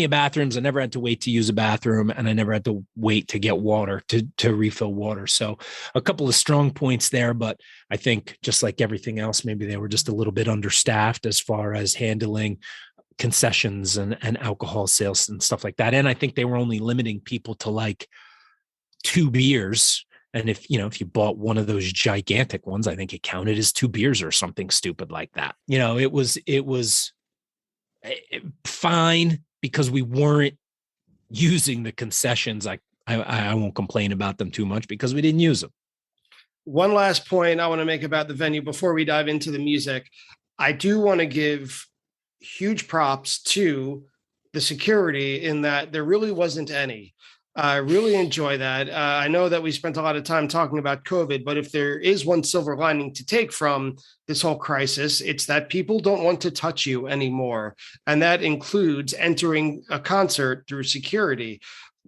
B: bathrooms. I never had to wait to use a bathroom, and I never had to wait to get water to refill water. So a couple of strong points there, but I think just like everything else, maybe they were just a little bit understaffed as far as handling concessions and alcohol sales and stuff like that. And I think they were only limiting people to like 2 beers. And if you bought one of those gigantic ones, I think it counted as 2 beers or something stupid like that. It was fine because we weren't using the concessions. I won't complain about them too much because we didn't use them.
A: One last point I want to make about the venue before we dive into the music. I do want to give huge props to the security in that there really wasn't any. I really enjoy that. I know that we spent a lot of time talking about COVID, but if there is one silver lining to take from this whole crisis, it's that people don't want to touch you anymore. And that includes entering a concert through security.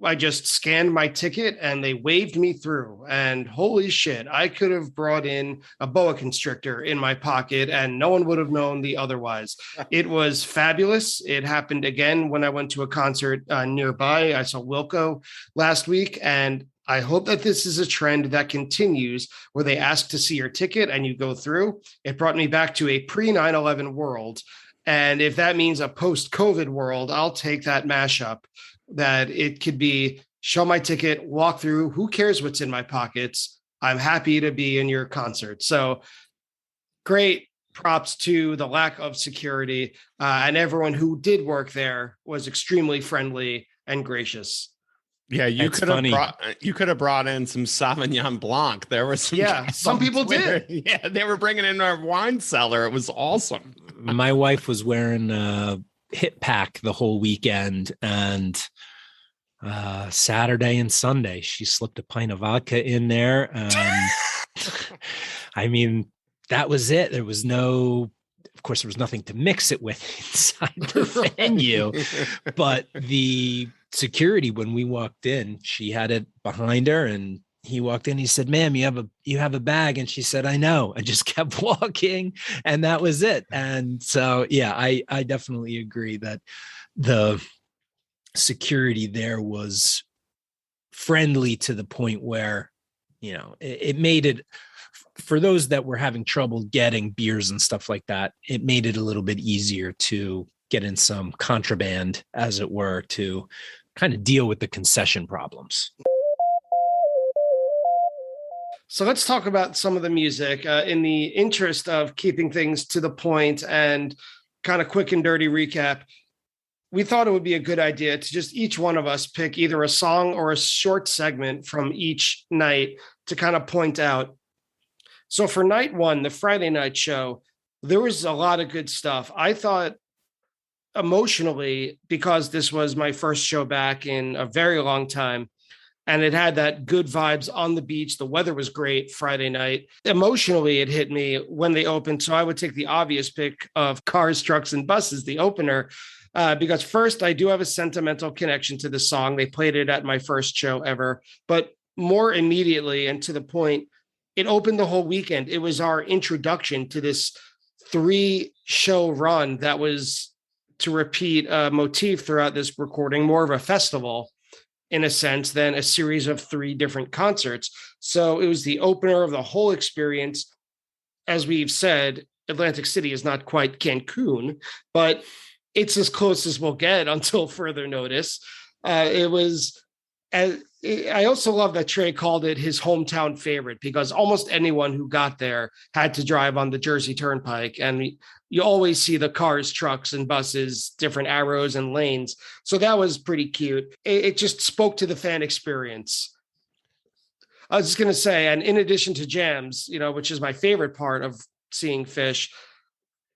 A: I just scanned my ticket and they waved me through, and holy shit, I could have brought in a boa constrictor in my pocket and no one would have known the otherwise. It was fabulous. It happened again when I went to a concert nearby. I saw Wilco last week, and I hope that this is a trend that continues where they ask to see your ticket and you go through. It brought me back to a pre-9/11 world. And if that means a post-COVID world, I'll take that mashup. That it could be show my ticket, walk through, who cares what's in my pockets? I'm happy to be in your concert. So great props to the lack of security, and everyone who did work there was extremely friendly and gracious.
C: Yeah, you could have brought in some Sauvignon Blanc. There was
A: some people did.
C: Yeah, they were bringing in our wine cellar. It was awesome.
B: My wife was wearing hip pack the whole weekend, and Saturday and Sunday she slipped a pint of vodka in there, and I mean that was it. There was nothing to mix it with inside the venue, but the security, when we walked in, she had it behind her, and he walked in, he said, "Ma'am, you have a bag." And she said, "I know," and just kept walking. And that was it. And so, yeah, I definitely agree that the security there was friendly to the point where, it made it, for those that were having trouble getting beers and stuff like that, it made it a little bit easier to get in some contraband, as it were, to kind of deal with the concession problems.
A: So let's talk about some of the music in the interest of keeping things to the point and kind of quick and dirty recap. We thought it would be a good idea to just each one of us pick either a song or a short segment from each night to kind of point out. So for night one, the Friday night show, there was a lot of good stuff. I thought emotionally, because this was my first show back in a very long time, and it had that good vibes on the beach. The weather was great Friday night. Emotionally, it hit me when they opened. So I would take the obvious pick of Cars, Trucks, and Buses, the opener, because first, I do have a sentimental connection to the song. They played it at my first show ever. But more immediately and to the point, it opened the whole weekend. It was our introduction to this 3-show run that was, to repeat a motif throughout this recording, more of a festival in a sense than a series of 3 different concerts. So it was the opener of the whole experience. As we've said, Atlantic City is not quite Cancun, but it's as close as we'll get until further notice. It was, I also love that Trey called it his hometown favorite, because almost anyone who got there had to drive on the Jersey Turnpike, and you always see the cars, trucks, and buses, different arrows and lanes. So that was pretty cute. It just spoke to the fan experience. I was just going to say, and in addition to jams, which is my favorite part of seeing Fish,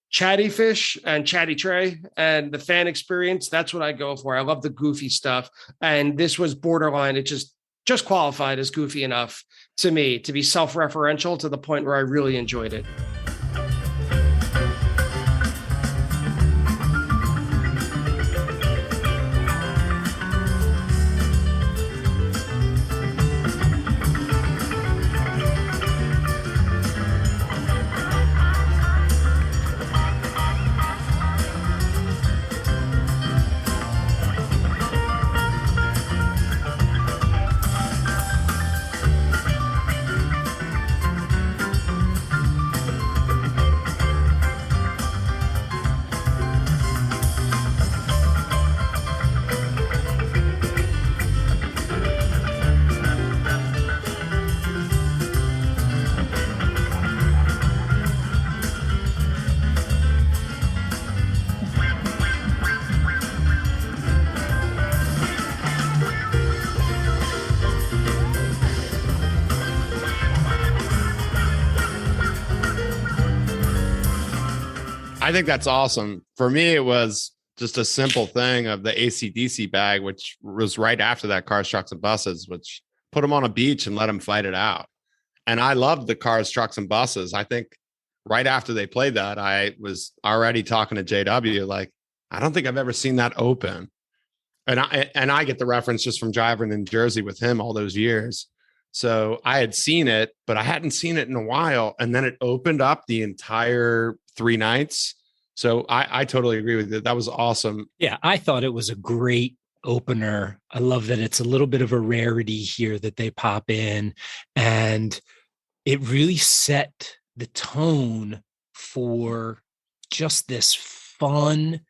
A: Chatty Fish and Chatty Trey and the fan experience, that's what I go for. I love the goofy stuff. And this was borderline. It just qualified as goofy enough to me to be self-referential to the point where I really enjoyed it.
C: I think that's awesome. For me, it was just a simple thing of the AC/DC bag, which was right after that Cars, Trucks, and Buses, which put them on a beach and let them fight it out. And I loved the Cars, Trucks, and Buses. I think right after they played that, I was already talking to JW, like, I don't think I've ever seen that open. And I get the reference just from driving in Jersey with him all those years. So I had seen it, but I hadn't seen it in a while. And then it opened up the entire 3 nights. So I totally agree with you. That was awesome.
B: Yeah, I thought it was a great opener. I love that it's a little bit of a rarity here that they pop in, and it really set the tone for just this fun,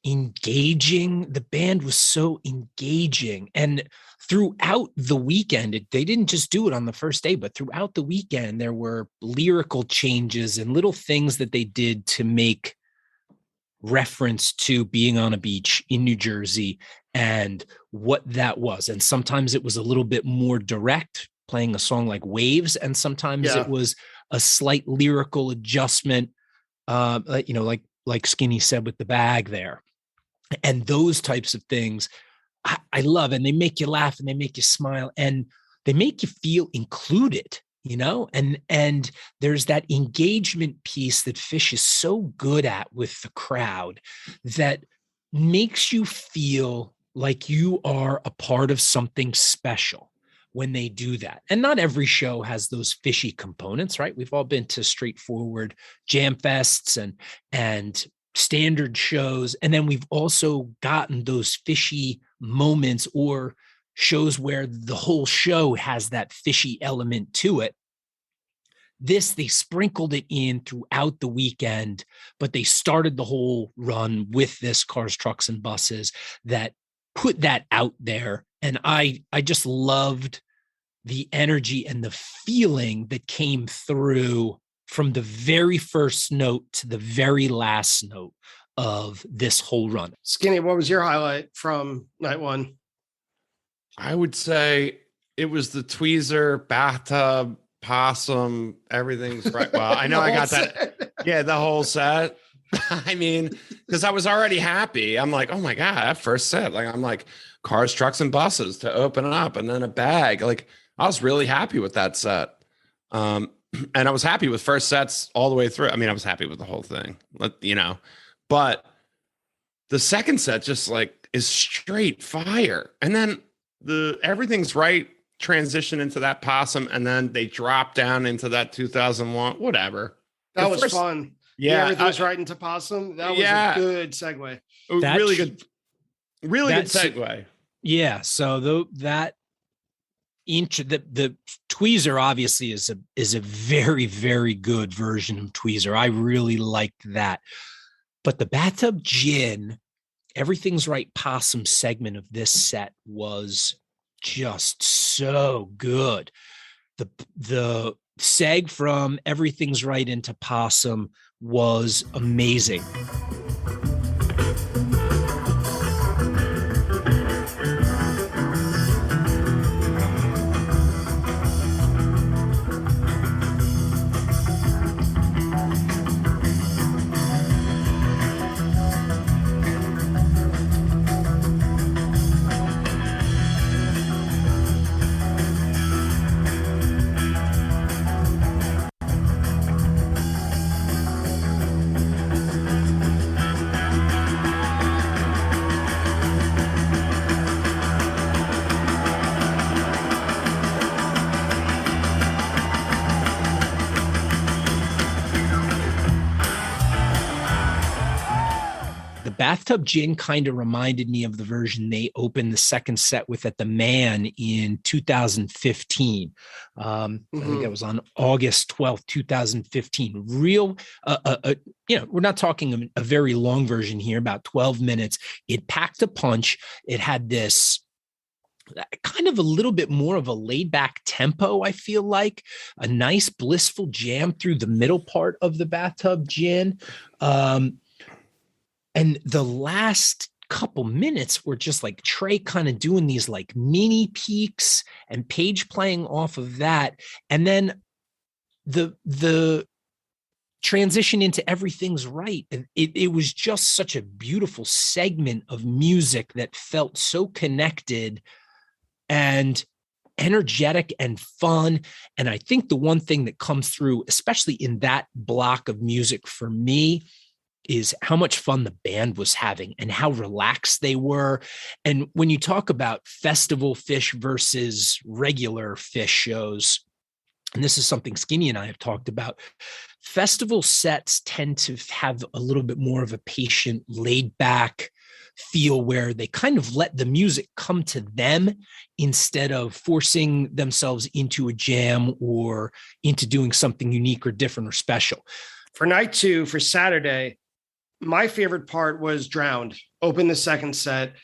B: engaging. The band was so engaging, and throughout the weekend, they didn't just do it on the first day, but throughout the weekend, there were lyrical changes and little things that they did to make reference to being on a beach in New Jersey and what that was. And sometimes it was a little bit more direct, playing a song like Waves, and sometimes it was a slight lyrical adjustment, like Skinny said with the bag there. And those types of things I love, and they make you laugh and they make you smile and they make you feel included, and there's that engagement piece that Fish is so good at with the crowd that makes you feel like you are a part of something special when they do that. And not every show has those fishy components, right? We've all been to straightforward jam fests and standard shows. And then we've also gotten those fishy moments or shows where the whole show has that fishy element to it. This, they sprinkled it in throughout the weekend, but they started the whole run with this Cars, Trucks, and Buses that put that out there. And I just loved the energy and the feeling that came through from the very first note to the very last note of this whole run.
A: Skinny, what was your highlight from night one?
C: I would say It was the tweezer, bathtub, possum, everything's right. Well, I know I got that. Yeah, the whole set. I mean, because I was already happy. I'm like, oh my God, that first set. Like, I'm like, cars, trucks, and buses to open up, and then a bag. Like, I was really happy with that set. And I was happy with first sets all the way through. I mean, I was happy with the whole thing, but the second set just like is straight fire. And then the everything's right transition into that possum, and then they drop down into that 2001, whatever.
A: That was fun.
C: Yeah,
A: everything's right into possum. That was a good segue.
C: Really good segue.
B: Yeah. So the tweezer obviously is a very, very good version of tweezer. I really like that. But the bathtub gin, everything's right possum segment of this set was just so good. The seg from everything's right into possum was amazing. Bathtub Gin kind of reminded me of the version they opened the second set with at the Man in 2015. I think that was on August 12th, 2015. Real, we're not talking a very long version here, about 12 minutes. It packed a punch. It had this kind of a little bit more of a laid back tempo. I feel like a nice blissful jam through the middle part of the Bathtub Gin. And the last couple minutes were just like Trey kind of doing these like mini peaks and Paige playing off of that. And then the transition into Everything's Right. It was just such a beautiful segment of music that felt so connected and energetic and fun. And I think the one thing that comes through, especially in that block of music for me, is how much fun the band was having and how relaxed they were. And when you talk about festival Phish versus regular Phish shows, and this is something Skinny and I have talked about, festival sets tend to have a little bit more of a patient, laid back feel where they kind of let the music come to them instead of forcing themselves into a jam or into doing something unique or different or special.
A: For night two, for Saturday, my favorite part was Drowned, open the second set.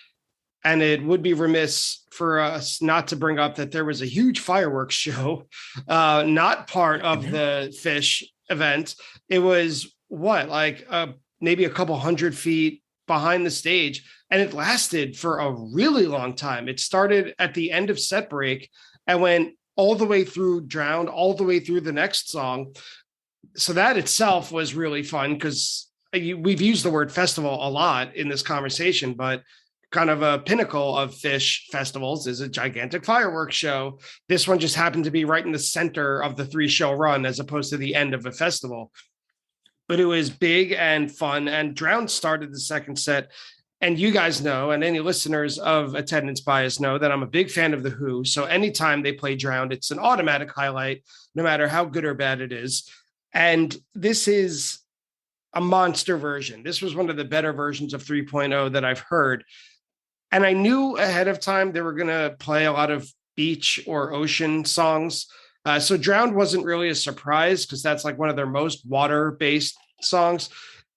A: And it would be remiss for us not to bring up that there was a huge fireworks show, not part of the Phish event. It was maybe a couple 100 feet behind the stage, and it lasted for a really long time. It started at the end of set break and went all the way through Drowned, all the way through the next song. So that itself was really fun because we've used the word festival a lot in this conversation, but kind of a pinnacle of Phish festivals is a gigantic fireworks show. This one just happened to be right in the center of the 3-show run as opposed to the end of a festival. But it was big and fun, and Drowned started the second set. And you guys know, and any listeners of Attendance Bias know, that I'm a big fan of The Who. So anytime they play Drowned, it's an automatic highlight, no matter how good or bad it is. And this is a monster version. This was one of the better versions of 3.0 that I've heard. And I knew ahead of time they were going to play a lot of beach or ocean songs. So Drowned wasn't really a surprise because that's like one of their most water-based songs.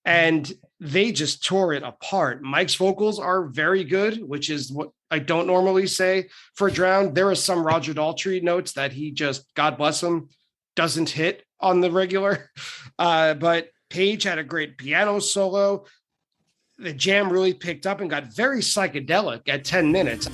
A: And they just tore it apart. Mike's vocals are very good, which is what I don't normally say for Drowned. There are some Roger Daltrey notes that he just, God bless him, doesn't hit on the regular. But Paige had a great piano solo. The jam really picked up and got very psychedelic at 10 minutes.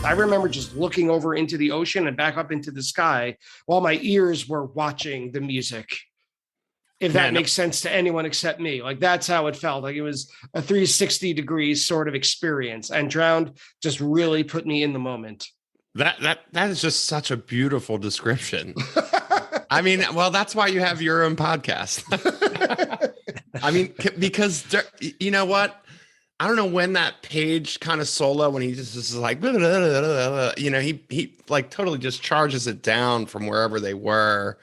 A: I remember just looking over into the ocean and back up into the sky while my ears were watching the music. If that makes sense to anyone except me. Like, that's how it felt. Like, it was a 360 degrees sort of experience, and Drowned just really put me in the moment.
C: That is just such a beautiful description. I mean, well, that's why you have your own podcast. I mean, because you know what? I don't know when that Page kind of solo, when he just is like, blah, blah, blah, blah, blah, you know, he like totally just charges it down from wherever they were.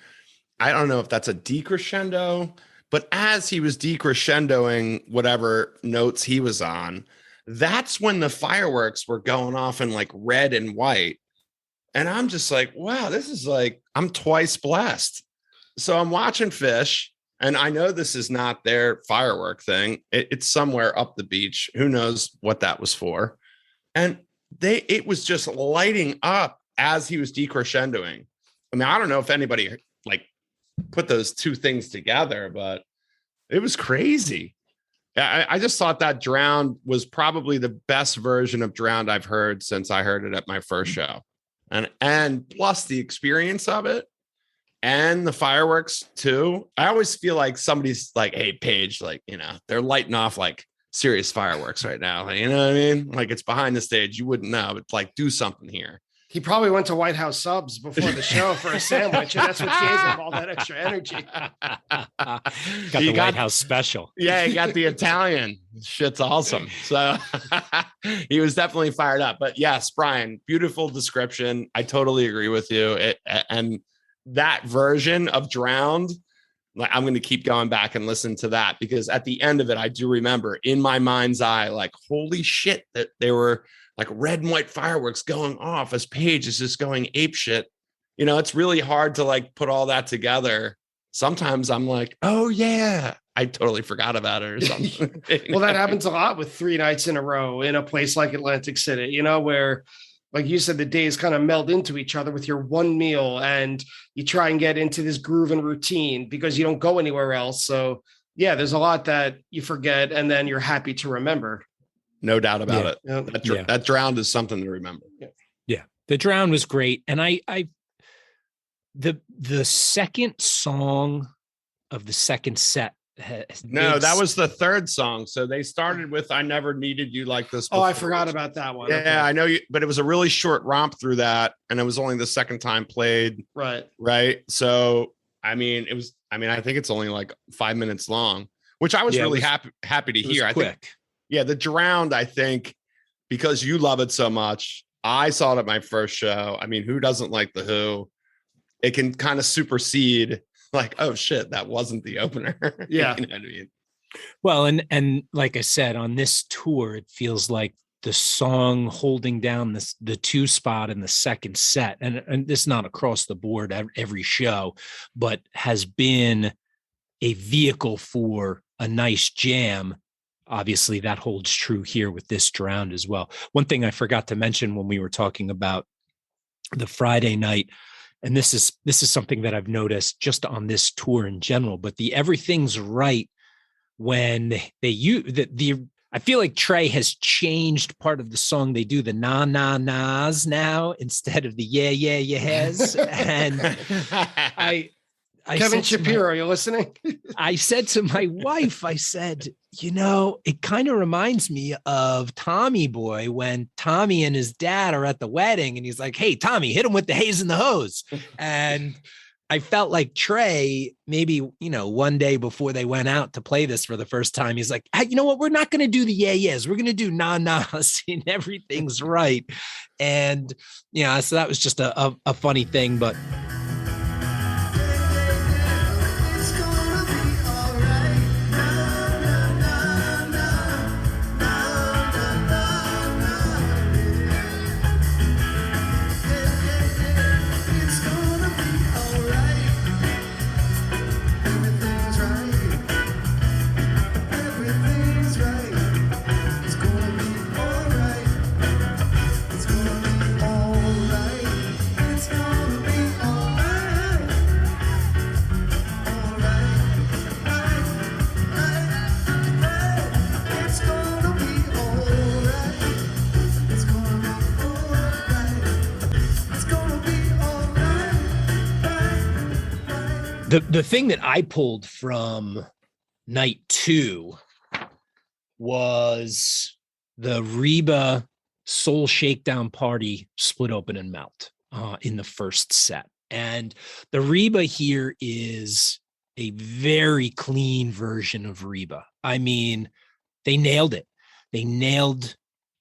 C: I don't know if that's a decrescendo, but as he was decrescendoing whatever notes he was on, that's when the fireworks were going off in like red and white. And I'm just like, wow, this is like, I'm twice blessed. So I'm watching Fish, and I know this is not their firework thing. It's somewhere up the beach. Who knows what that was for? And it was just lighting up as he was decrescendoing. I mean, I don't know if anybody like put those two things together, but it was crazy. I just thought that Drowned was probably the best version of Drowned I've heard since I heard it at my first show. And plus the experience of it and the fireworks too. I always feel like somebody's like, hey, Paige, like, you know, they're lighting off like serious fireworks right now. Like, you know what I mean? Like, it's behind the stage. You wouldn't know, but like, do something here.
A: He probably went to White House Subs before the show for a sandwich, and that's what gave him all that extra energy.
B: Got the White House special.
C: Yeah, he got the Italian. Shit's awesome. So he was definitely fired up. But yes, Brian, beautiful description. I totally agree with you. And that version of Drowned, like, I'm going to keep going back and listen to that, because at the end of it, I do remember in my mind's eye, like, holy shit, that they were like red and white fireworks going off as Paige is just going ape shit. You know, it's really hard to like put all that together. Sometimes I'm like, oh yeah, I totally forgot about it or something.
A: Well, that happens a lot with 3 nights in a row in a place like Atlantic City, you know, where, like you said, the days kind of meld into each other with your one meal, and you try and get into this groove and routine because you don't go anywhere else. So yeah, there's a lot that you forget, and then you're happy to remember.
C: No doubt about it.
A: Yeah.
C: That Drowned is something to remember.
B: Yeah. The Drowned was great. And the second song of the second set.
C: That was the third song. So they started with I Never Needed You Like This Before.
A: Oh, I forgot about that one.
C: Yeah,
A: okay.
C: I know you, but it was a really short romp through that, and it was only the second time played. Right. So I think it's only like 5 minutes long, which I was really happy to hear. I think the Drowned, I think, because you love it so much, I saw it at my first show. I mean, who doesn't like the Who? It can kind of supersede, like, oh shit, that wasn't the opener.
A: Yeah.
C: You know what I mean?
B: Well, and like I said, on this tour, it feels like the song holding down the 2 spot in the second set, and this is not across the board every show, but has been a vehicle for a nice jam. Obviously, that holds true here with this Drowned as well. One thing I forgot to mention when we were talking about the Friday night, and this is something that I've noticed just on this tour in general, but the Everything's Right, when they use I feel like Trey has changed part of the song. They do the na na nas now instead of the yeah yeah yeahs. And Kevin Shapiro, you listening? I said to my wife, I said, you know, it kind of reminds me of Tommy Boy when Tommy and his dad are at the wedding, and he's like, hey, Tommy, hit him with the haze and the hose. And I felt like Trey, maybe, you know, one day before they went out to play this for the first time, he's like, hey, you know what? We're not going to do the yeah yeahs. We're going to do na nas and Everything's Right. And, yeah, so that was just a funny thing, but. The thing that I pulled from night 2 was the Reba Soul Shakedown Party Split Open and Melt in the first set. And the Reba here is a very clean version of Reba. I mean, they nailed it. They nailed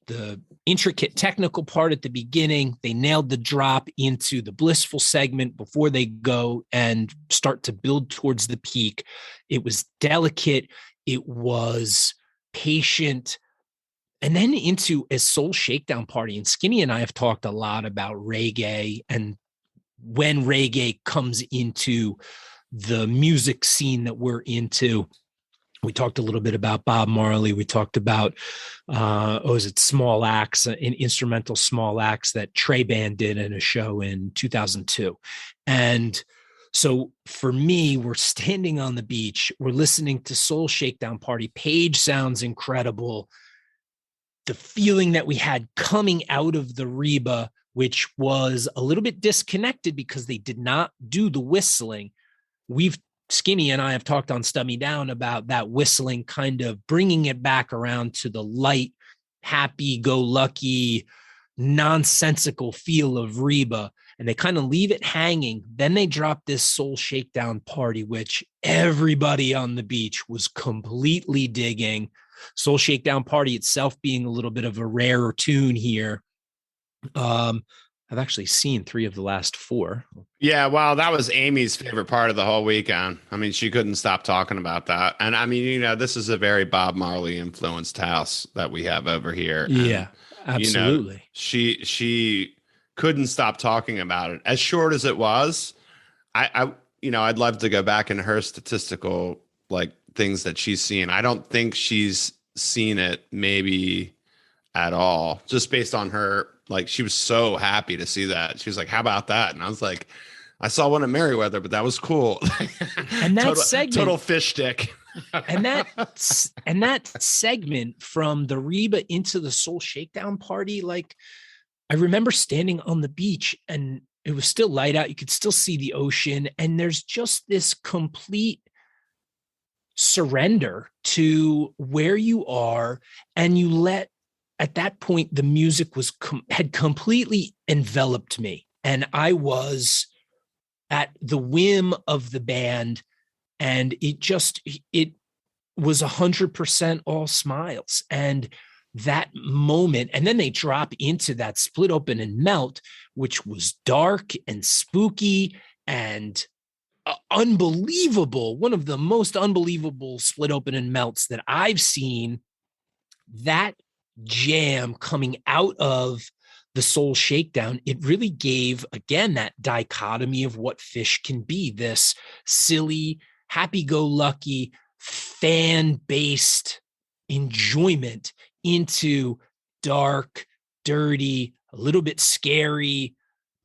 B: the intricate technical part at the beginning. They nailed the drop into the blissful segment before they go and start to build towards the peak. It was delicate. It was patient. And then into a Soul Shakedown Party. And Skinny and I have talked a lot about reggae and when reggae comes into the music scene that we're into. We talked a little bit about Bob Marley. We talked about, Small Axe, an instrumental Small Axe that Trey Band did in a show in 2002. And so for me, we're standing on the beach. We're listening to Soul Shakedown Party. Page sounds incredible. The feeling that we had coming out of the Reba, which was a little bit disconnected because they did not do the whistling. Skinny and I have talked on Stub Me Down about that whistling kind of bringing it back around to the light, happy-go-lucky, nonsensical feel of Reba, and they kind of leave it hanging. Then they drop this Soul Shakedown Party, which everybody on the beach was completely digging. Soul Shakedown Party itself being a little bit of a rarer tune here. I've actually seen 3 of the last 4.
C: Yeah, well, that was Amy's favorite part of the whole weekend. I mean, she couldn't stop talking about that. And I mean, this is a very Bob Marley influenced house that we have over here.
B: Yeah,
C: and,
B: absolutely.
C: She couldn't stop talking about it. As short as it was, I'd love to go back in her statistical things that she's seen. I don't think she's seen it maybe at all, just based on her. She was so happy to see that. She was like, how about that? And I was like, I saw one at Merriweather, but that was cool.
B: And that segment,
C: total fish stick.
B: and that segment from the Reba into the Soul Shakedown Party, I remember standing on the beach and it was still light out. You could still see the ocean. And there's just this complete surrender to where you are. And at that point, the music had completely enveloped me. And I was at the whim of the band. And it was 100% all smiles. And that moment, and then they drop into that Split Open and Melt, which was dark and spooky and unbelievable. One of the most unbelievable Split Open and Melts that I've seen. That jam coming out of the Soul Shakedown, it really gave, again, that dichotomy of what Fish can be, this silly, happy-go-lucky, fan-based enjoyment into dark, dirty, a little bit scary.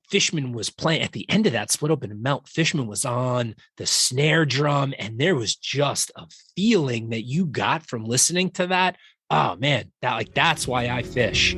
B: Fishman was playing at the end of that Split Open and Melt. Fishman was on the snare drum, and there was just a feeling that you got from listening to that. Oh man, that's why I fish.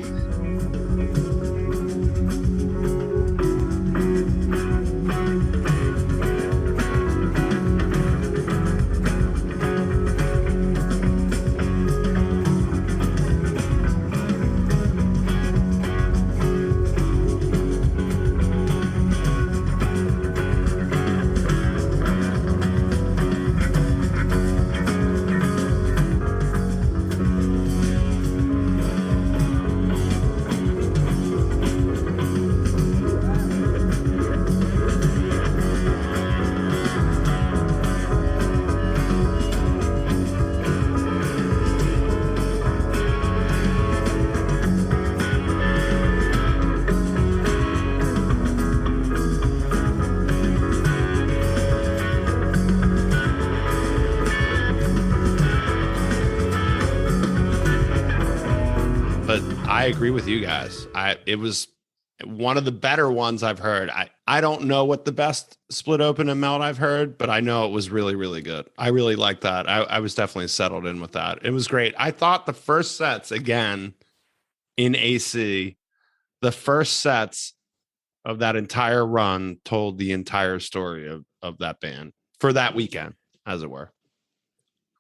C: I agree with you guys. It was one of the better ones I've heard. I don't know what the best Split Open and Melt I've heard, but I know it was really, really good. I really liked that. I was definitely settled in with that. It was great. I thought the first sets, again, in AC, the first sets of that entire run told the entire story of that band for that weekend, as it were.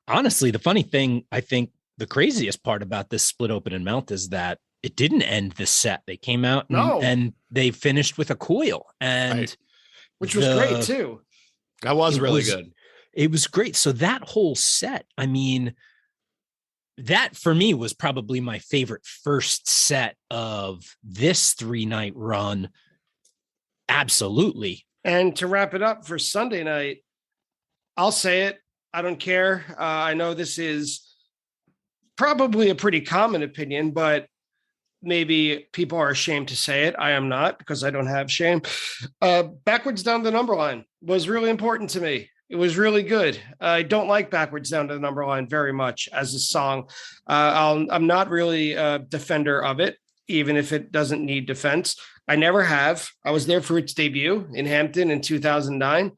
B: Honestly, the funny thing, I think the craziest part about this Split Open and Melt is that it didn't end the set. They came out and they finished with a coil, and
A: which was great too.
C: That was really good.
B: It was great. So that whole set, I mean, that for me was probably my favorite first set of this 3-night run. Absolutely.
A: And to wrap it up for Sunday night, I'll say it. I don't care. I know this is probably a pretty common opinion, but maybe people are ashamed to say it. I am not, because I don't have shame. Backwards Down the Number Line was really important to me. It was really good. I don't like Backwards Down to the Number Line very much as a song. I'm not really a defender of it, even if it doesn't need defense. I never have. I was there for its debut in Hampton in 2009.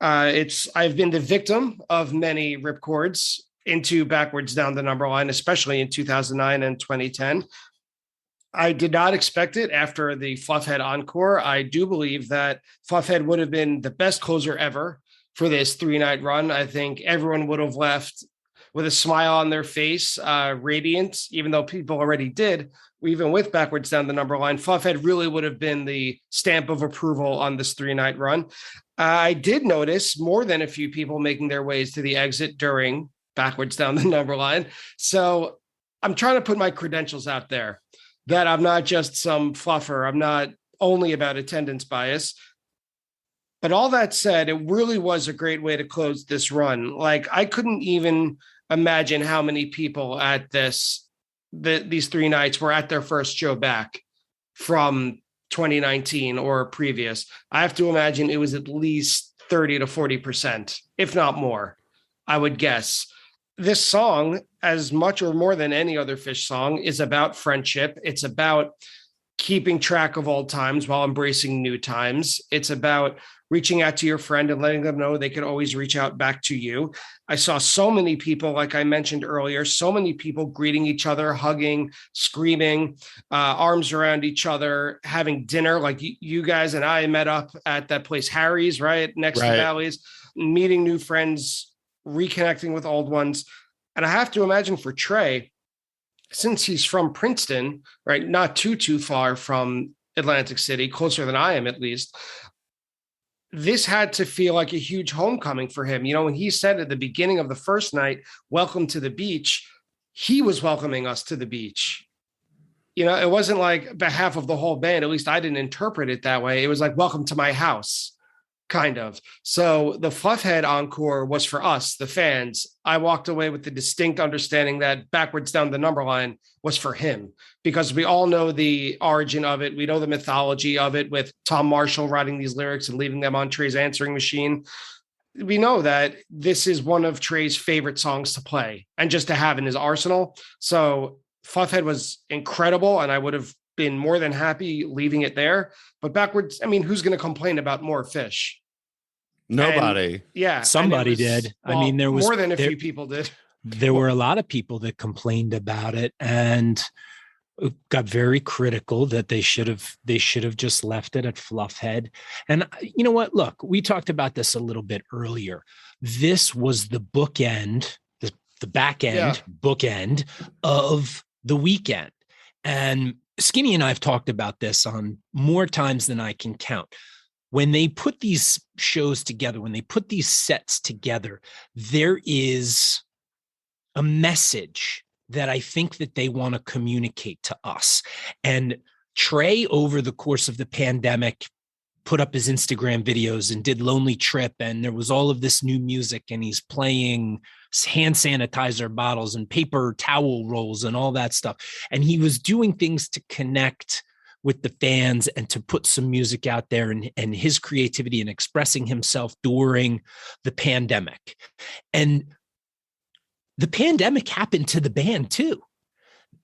A: I've been the victim of many ripcords into Backwards Down the Number Line, especially in 2009 and 2010. I did not expect it after the Fluffhead encore. I do believe that Fluffhead would have been the best closer ever for this 3-night run. I think everyone would have left with a smile on their face, radiant, even though people already did. Even with Backwards Down the Number Line, Fluffhead really would have been the stamp of approval on this 3-night run. I did notice more than a few people making their ways to the exit during Backwards Down the Number Line. So I'm trying to put my credentials out there that I'm not just some fluffer. I'm not only about attendance bias. But all that said, it really was a great way to close this run. Like, I couldn't even imagine how many people at these 3 nights were at their first show back from 2019 or previous. I have to imagine it was at least 30 to 40%, if not more, I would guess. This song, as much or more than any other Phish song, is about friendship. It's about keeping track of old times while embracing new times. It's about reaching out to your friend and letting them know they can always reach out back to you. I saw so many people, like I mentioned earlier, so many people greeting each other, hugging, screaming, arms around each other, having dinner. Like you guys and I met up at that place, Harry's, right? Next to Valley's, meeting new friends, reconnecting with old ones. And I have to imagine for Trey, since he's from Princeton, right? Not too far from Atlantic City, closer than I am at least. This had to feel like a huge homecoming for him. You know, when he said at the beginning of the first night, "Welcome to the beach," he was welcoming us to the beach. You know, it wasn't like behalf of the whole band. At least I didn't interpret it that way. It was like, "Welcome to my house," kind of. So the Fluffhead encore was for us, the fans. I walked away with the distinct understanding that Backwards Down the Number Line was for him, because we all know the origin of it. We know the mythology of it, with Tom Marshall writing these lyrics and leaving them on Trey's answering machine. We know that this is one of Trey's favorite songs to play and just to have in his arsenal. So Fluffhead was incredible, and I would have been more than happy leaving it there. But Backwards, I mean, who's going to complain about more Phish?
C: Nobody.
A: And,
B: somebody did. Well, I mean, there was
A: more than a few people did.
B: There were a lot of people that complained about it and got very critical that they should have just left it at Fluffhead. And you know what? Look, we talked about this a little bit earlier. This was the bookend, the back end bookend of the weekend. And Skinny and I have talked about this on more times than I can count. When they put these shows together, when they put these sets together, there is a message that I think that they want to communicate to us. And Trey, over the course of the pandemic, put up his Instagram videos and did Lonely Trip. And there was all of this new music, and he's playing hand sanitizer bottles and paper towel rolls and all that stuff. And he was doing things to connect with the fans and to put some music out there, and his creativity and expressing himself during the pandemic. And the pandemic happened to the band too.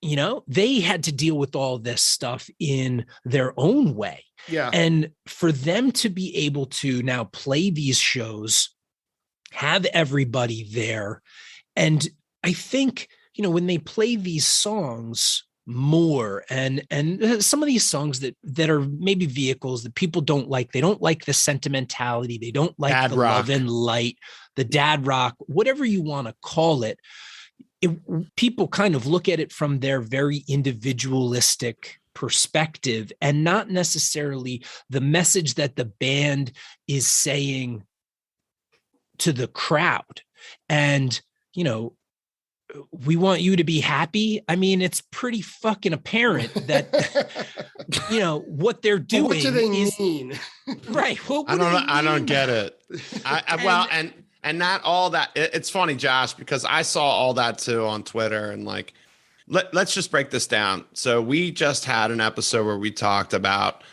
B: You know, they had to deal with all this stuff in their own way.
A: Yeah.
B: And for them to be able to now play these shows, have everybody there. And I think, you know, when they play these songs, more, and some of these songs that are maybe vehicles that people don't like. They don't like the sentimentality, they don't like
C: Dad
B: the
C: rock.
B: love and light, the dad rock, whatever you want to call it. People kind of look at it from their very individualistic perspective, and not necessarily the message that the band is saying to the crowd. And we want you to be happy. I mean, it's pretty fucking apparent that what they're doing.
A: What do they mean?
B: Right. Well,
C: I don't get it. Well, and not all that. It's funny, Josh, because I saw all that too on Twitter, and like, let's just break this down. So we just had an episode where we talked about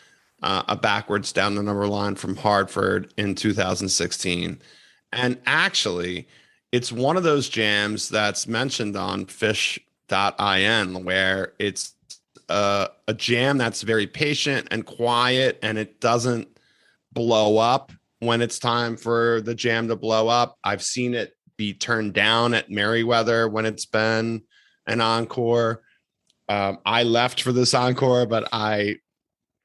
C: a backwards down the number line from Hartford in 2016. And actually, it's one of those jams that's mentioned on fish.in, where it's a jam that's very patient and quiet, and it doesn't blow up when it's time for the jam to blow up. I've seen it be turned down at Merriweather when it's been an encore. I left for this encore, but I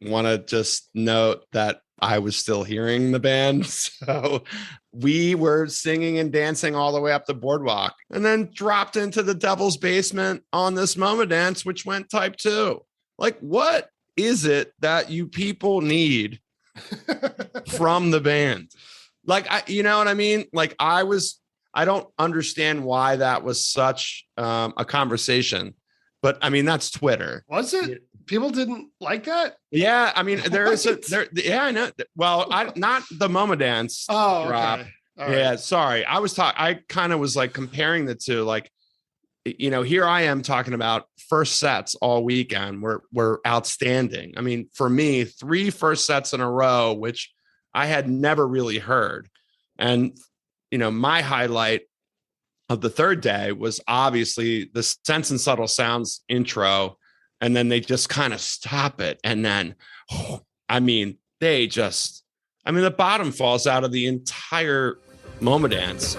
C: want to just note that I was still hearing the band. So we were singing and dancing all the way up the boardwalk, and then dropped into the Devil's Basement on this Moma Dance, which went type 2. Like, what is it that you people need from the band? Like, you know what I mean? Like, I don't understand why that was such a conversation, but I mean, that's Twitter.
A: Was it? People didn't like that?
C: Yeah, I mean, yeah, I know. Well, not the Moma Dance.
A: Oh,
C: drop.
A: okay.
C: Yeah, sorry. I kind of was like comparing the two. Like, here I am talking about first sets all weekend were outstanding. I mean, for me, 3 first sets in a row, which I had never really heard. And, my highlight of the third day was obviously the Sense and Subtle Sounds intro. And then they just kind of stop it. And then, the bottom falls out of the entire Moma Dance.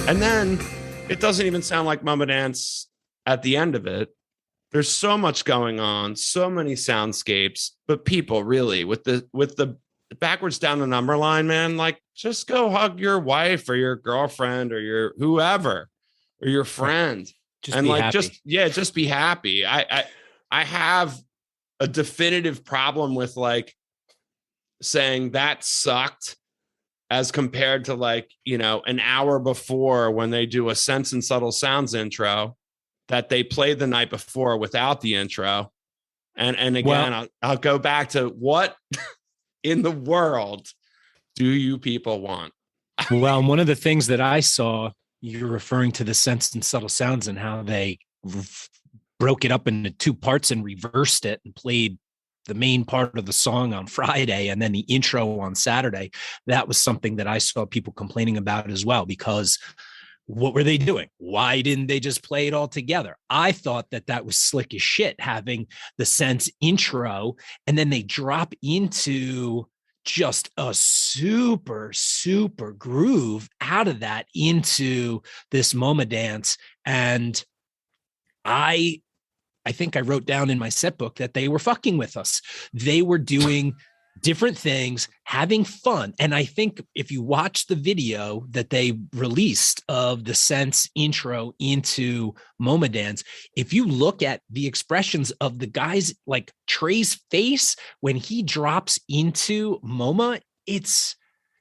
C: And then it doesn't even sound like Moma Dance at the end of it. There's so much going on, so many soundscapes, but people really with the backwards down the number line, man, like, just go hug your wife or your girlfriend or your whoever or your friend.
B: Just
C: and
B: be
C: like,
B: happy.
C: just be happy. I have a definitive problem with like saying that sucked as compared to like, an hour before when they do a Sense and Subtle Sounds intro that they played the night before without the intro. And again, I'll go back to what in the world do you people want?
B: Well, one of the things that I saw, you're referring to the Sense and Subtle Sounds and how they broke it up into 2 parts and reversed it and played the main part of the song on Friday and then the intro on Saturday. That was something that I saw people complaining about as well, because what were they doing? Why didn't they just play it all together? I thought that was slick as shit, having the Sense intro and then they drop into just a super, super groove out of that into this Moma Dance. And I think I wrote down in my set book that they were fucking with us. They were doing different things, having fun. And I think if you watch the video that they released of the Sense intro into MoMA Dance, if you look at the expressions of the guys, like Trey's face when he drops into MoMA,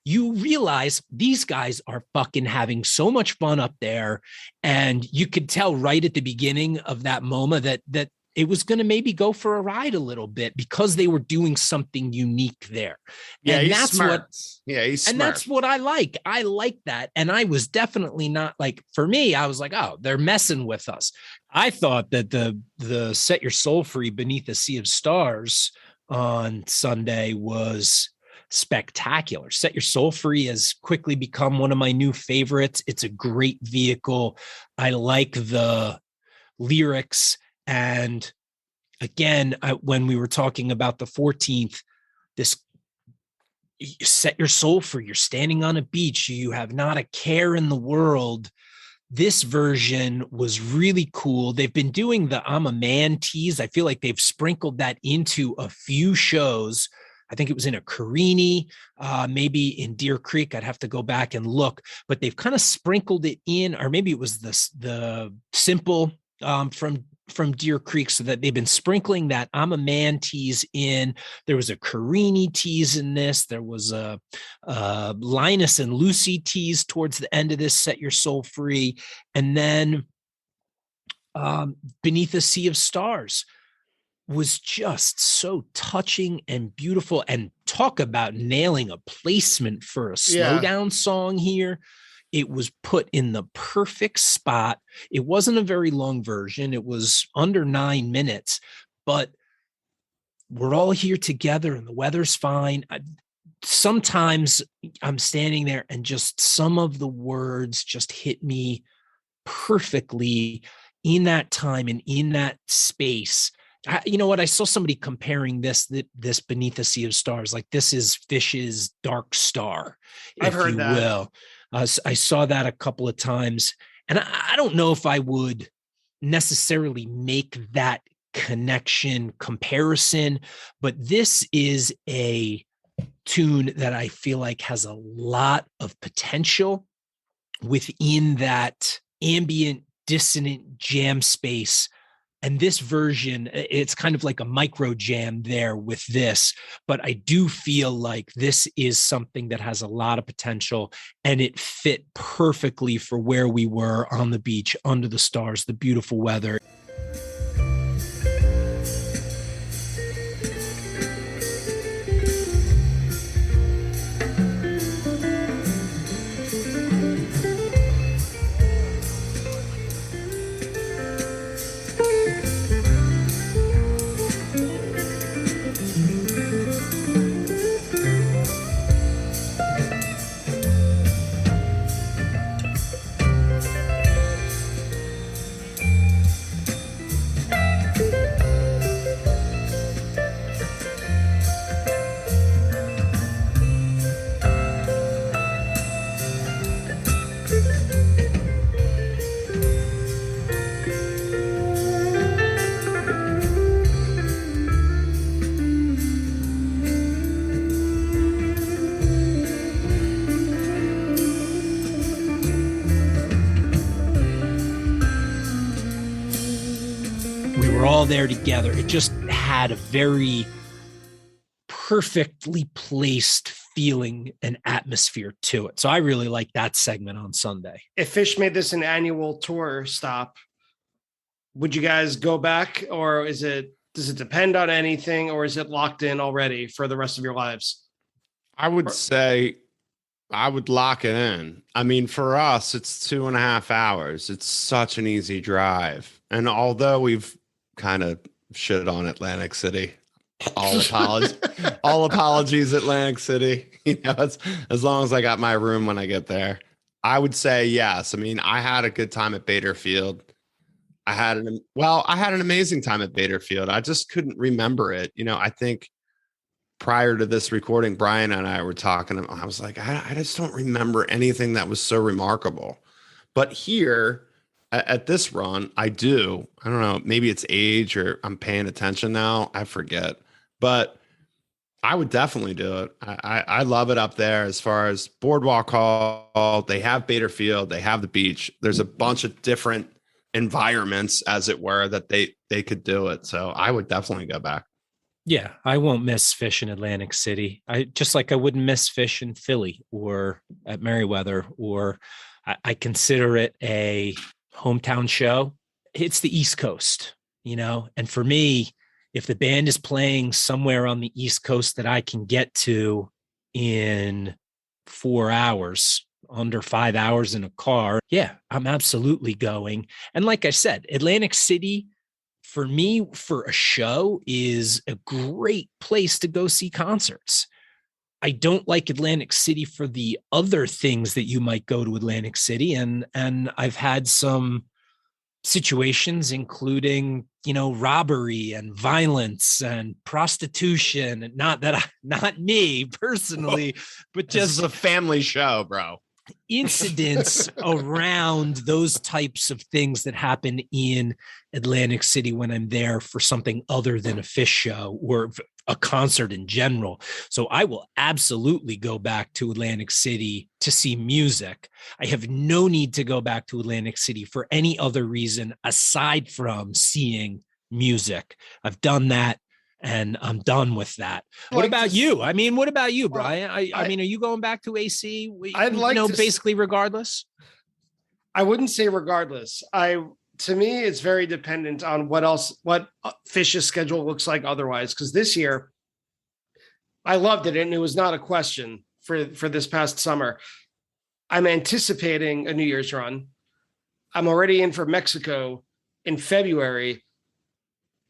B: you realize these guys are fucking having so much fun up there. And you could tell right at the beginning of that MoMA that it was going to maybe go for a ride a little bit because they were doing something unique there.
C: Yeah,
B: and
C: he's
B: that's
C: smart.
B: what
C: He's
B: and
C: smart.
B: that's what I like. I like that. And I was definitely not like, for me, I was like, oh, they're messing with us. I thought that the Set Your Soul Free Beneath a Sea of Stars on Sunday was spectacular. Set Your Soul Free has quickly become one of my new favorites. It's a great vehicle. I like the lyrics. And again, when we were talking about the 14th, this set your soul free. You're standing on a beach. You have not a care in the world. This version was really cool. They've been doing the I'm a Man tease. I feel like they've sprinkled that into a few shows. I think it was in a Carini, maybe in Deer Creek. I'd have to go back and look, but they've kind of sprinkled it in, or maybe it was the Simple from Deer Creek, so that they've been sprinkling that I'm a Man tease in. There was a Carini tease in this. There was a Linus and Lucy tease towards the end of this Set Your Soul Free. And then Beneath a Sea of Stars was just so touching and beautiful. And talk about nailing a placement for a slowdown song here. It was put in the perfect spot. It wasn't a very long version. It was under 9 minutes, but we're all here together and the weather's fine. Sometimes I'm standing there and just some of the words just hit me perfectly in that time and in that space. You know what? I saw somebody comparing this Beneath a Sea of Stars, like this is Fish's Dark Star,
A: I've heard that.
B: Will. I saw that a couple of times, and I don't know if I would necessarily make that connection comparison, but this is a tune that I feel like has a lot of potential within that ambient, dissonant jam space. And this version, it's kind of like a micro jam there with this, but I do feel like this is something that has a lot of potential, and it fit perfectly for where we were on the beach, under the stars, the beautiful weather. There together. It just had a very perfectly placed feeling and atmosphere to it. So I really like that segment on Sunday.
A: If Fish made this an annual tour stop, would you guys go back, or does it depend on anything, or is it locked in already for the rest of your lives?
C: I would say I would lock it in. I mean, for us, it's 2.5 hours. It's such an easy drive. And although we've kind of shit on Atlantic City, all apologies, Atlantic City. You know, as long as I got my room when I get there, I would say yes. I mean, I had a good time at Baderfield. I had an amazing time at Baderfield. I just couldn't remember it. You know, I think prior to this recording, Brian and I were talking. I was like, I just don't remember anything that was so remarkable. But here at this run, I do. I don't know. Maybe it's age or I'm paying attention now. I forget. But I would definitely do it. I love it up there as far as Boardwalk Hall. They have Bader Field. They have the beach. There's a bunch of different environments, as it were, that they could do it. So I would definitely go back.
B: Yeah, I won't miss Fish in Atlantic City. I just like I wouldn't miss Fish in Philly or at Merriweather, or I consider it a hometown show. It's the East Coast, and for me, if the band is playing somewhere on the East Coast that I can get to in 4 hours, under 5 hours in a car, yeah, I'm absolutely going. And like I said, Atlantic City for me, for a show, is a great place to go see concerts. I don't like Atlantic City for the other things that you might go to Atlantic City. And I've had some situations, including, robbery and violence and prostitution. Not me personally, but
C: This
B: just
C: is a family show, bro.
B: incidents around those types of things that happen in Atlantic City when I'm there for something other than a Fish show or a concert in general. So I will absolutely go back to Atlantic City to see music. I have no need to go back to Atlantic City for any other reason aside from seeing music. I've done that. And I'm done with that. What about you? I mean, what about you, Brian? I mean, are you going back to AC?
A: I'd like to
B: basically regardless.
A: I wouldn't say regardless. To me, it's very dependent on what Fish's schedule looks like otherwise. Because this year, I loved it, and it was not a question for this past summer. I'm anticipating a New Year's run. I'm already in for Mexico in February.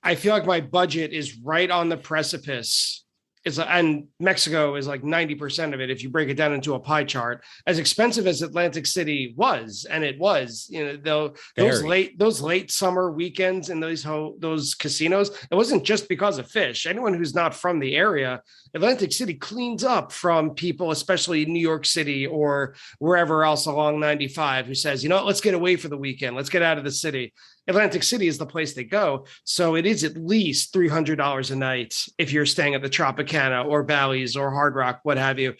A: I feel like my budget is right on the precipice. And Mexico is like 90% of it if you break it down into a pie chart. As expensive as Atlantic City was, and it was, those late summer weekends in those casinos, it wasn't just because of Fish. Anyone who's not from the area, Atlantic City cleans up from people, especially in New York City or wherever else along 95, who says, let's get away for the weekend. Let's get out of the city. Atlantic City is the place they go. So it is at least $300 a night if you're staying at the Tropicana or Bally's or Hard Rock, what have you.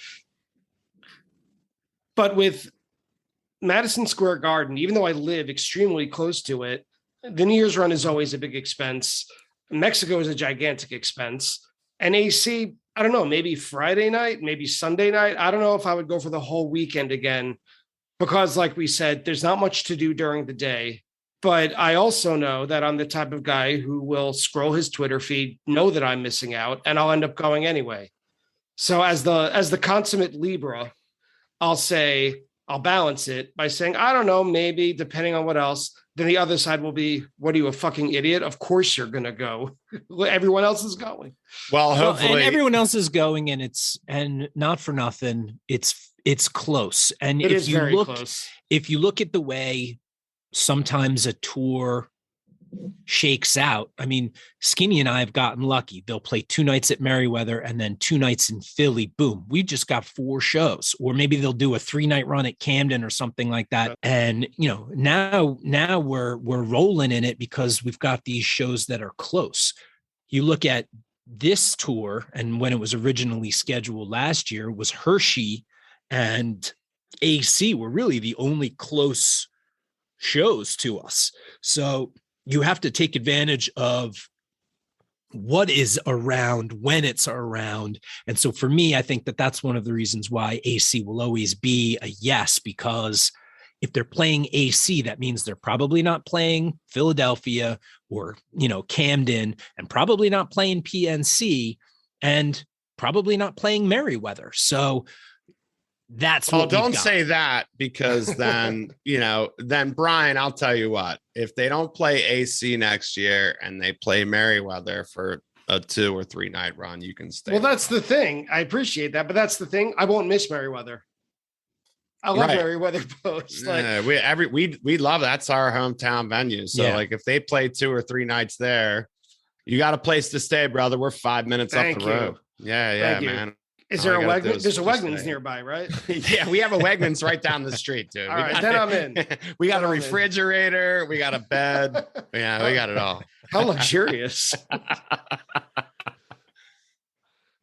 A: But with Madison Square Garden, even though I live extremely close to it, the New Year's run is always a big expense. Mexico is a gigantic expense. And AC, I don't know, maybe Friday night, maybe Sunday night. I don't know if I would go for the whole weekend again, because like we said, there's not much to do during the day. But I also know that I'm the type of guy who will scroll his Twitter feed, know that I'm missing out, and I'll end up going anyway. So as the consummate Libra, I'll balance it by saying, I don't know, maybe depending on what else. Then the other side will be, what are you, a fucking idiot? Of course you're going to go. Everyone else is going.
C: Well, hopefully.
B: And everyone else is going, and not for nothing, it's close. And
A: it is very close.
B: If you look at the way sometimes a tour shakes out. I mean, Skinny and I have gotten lucky. They'll play 2 nights at Merriweather and then 2 nights in Philly. Boom. We just got 4 shows. Or maybe they'll do a 3-night run at Camden or something like that. And, now we're rolling in it because we've got these shows that are close. You look at this tour, and when it was originally scheduled last year, was Hershey and AC were really the only close shows to us. So you have to take advantage of what is around when it's around. And so for me, I think that that's one of the reasons why AC will always be a yes, because if they're playing AC, that means they're probably not playing Philadelphia or, Camden, and probably not playing PNC, and probably not playing Merriweather. So that's what
C: don't say that, because then, then Brian, I'll tell you what, if they don't play AC next year and they play Merriweather for a 2 or 3 night run, you can stay.
A: Well, that's the thing. I appreciate that, but that's the thing. I won't miss Merriweather. I love Merriweather Post.
C: We love, that's our hometown venue. So if they play 2 or 3 nights there, you got a place to stay, brother. We're 5 minutes up the road. Yeah, man.
A: Is there a Wegmans? There's a Wegmans nearby, right?
C: Yeah, we have a Wegmans right down the street, dude.
A: All right, then I'm in.
C: We got a refrigerator. We got a bed. Yeah, we got it all.
A: How luxurious.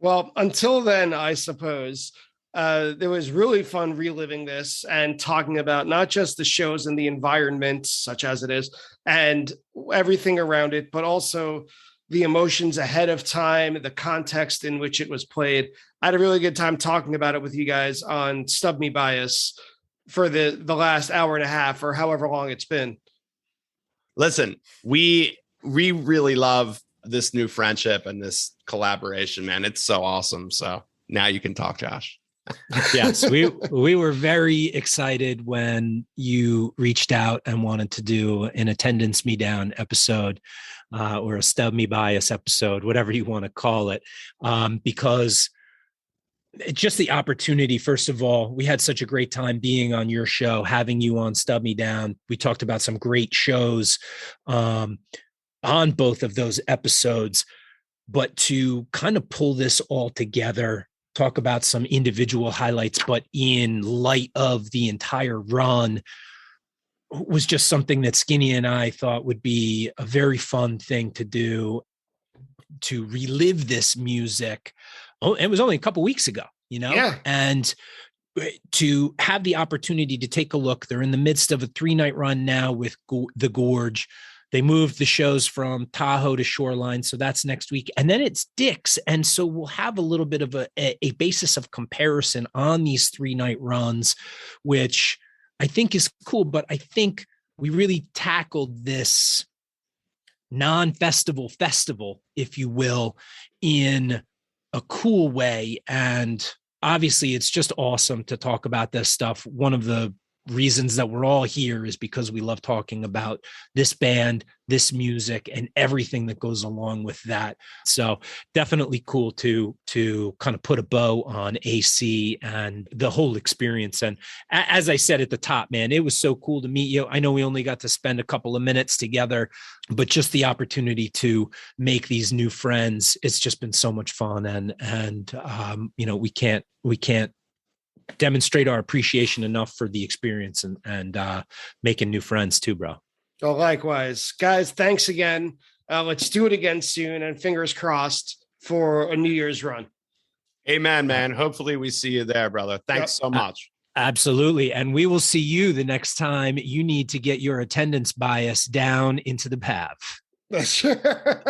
A: Well, until then, I suppose it was really fun reliving this and talking about not just the shows and the environment, such as it is, and everything around it, but also the emotions ahead of time, the context in which it was played. I had a really good time talking about it with you guys on Stub Me Bias for the last hour and a half or however long it's been.
C: Listen, we really love this new friendship and this collaboration, man. It's so awesome. So now you can talk, Josh.
B: Yes, we were very excited when you reached out and wanted to do an Attendance Me Down episode or a Stub Me Bias episode, whatever you want to call it, because just the opportunity. First of all, we had such a great time being on your show, having you on Stub Me Down. We talked about some great shows on both of those episodes, but to kind of pull this all together, talk about some individual highlights, but in light of the entire run, was just something that Skinny and I thought would be a very fun thing to do, to relive this music. Oh, it was only a couple weeks ago,
A: Yeah.
B: And to have the opportunity to take a look. They're in the midst of a 3-night run now with the Gorge. They moved the shows from Tahoe to Shoreline, so that's next week. And then it's Dick's. And so we'll have a little bit of a basis of comparison on these 3-night runs, which I think is cool. But I think we really tackled this non-festival festival, if you will, in a cool way. And obviously, it's just awesome to talk about this stuff. One of the reasons that we're all here is because we love talking about this band, this music, and everything that goes along with that. So definitely cool to kind of put a bow on AC and the whole experience. And as I said at the top, man, it was so cool to meet you. I know we only got to spend a couple of minutes together, but just the opportunity to make these new friends, it's just been so much fun. And we can't demonstrate our appreciation enough for the experience and making new friends too, bro.
A: Oh, likewise, guys. Thanks again. Let's do it again soon, and fingers crossed for a New Year's run.
C: Amen, man. Hopefully we see you there, brother. Thanks so much.
B: Absolutely. And we will see you the next time you need to get your attendance bias down into the path.
A: Sure.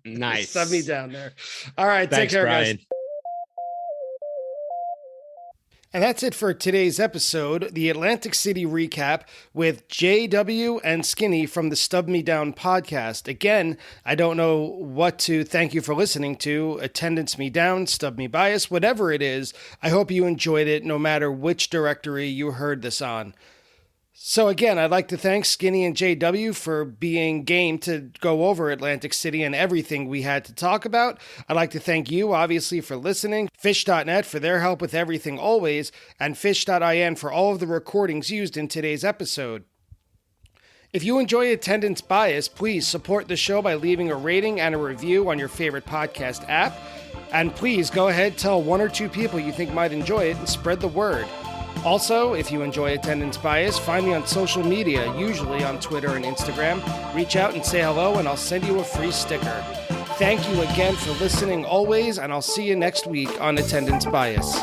C: Nice.
A: Stub me down there. All right.
B: Thanks,
A: take care,
B: Brian.
A: guys. And that's it for today's episode, the Atlantic City recap with JW and Skinny from the Stub Me Down podcast. Again, I don't know what to thank you for listening to. Attendance Me Down, Stub Me Bias, whatever it is. I hope you enjoyed it no matter which directory you heard this on. So again, I'd like to thank Skinny and JW for being game to go over Atlantic City and everything we had to talk about. I'd like to thank you, obviously, for listening, Fish.net for their help with everything always, and Fish.in for all of the recordings used in today's episode. If you enjoy Attendance Bias, please support the show by leaving a rating and a review on your favorite podcast app. And please go ahead, tell 1 or 2 people you think might enjoy it and spread the word. Also, if you enjoy Attendance Bias, find me on social media, usually on Twitter and Instagram. Reach out and say hello, and I'll send you a free sticker. Thank you again for listening always, and I'll see you next week on Attendance Bias.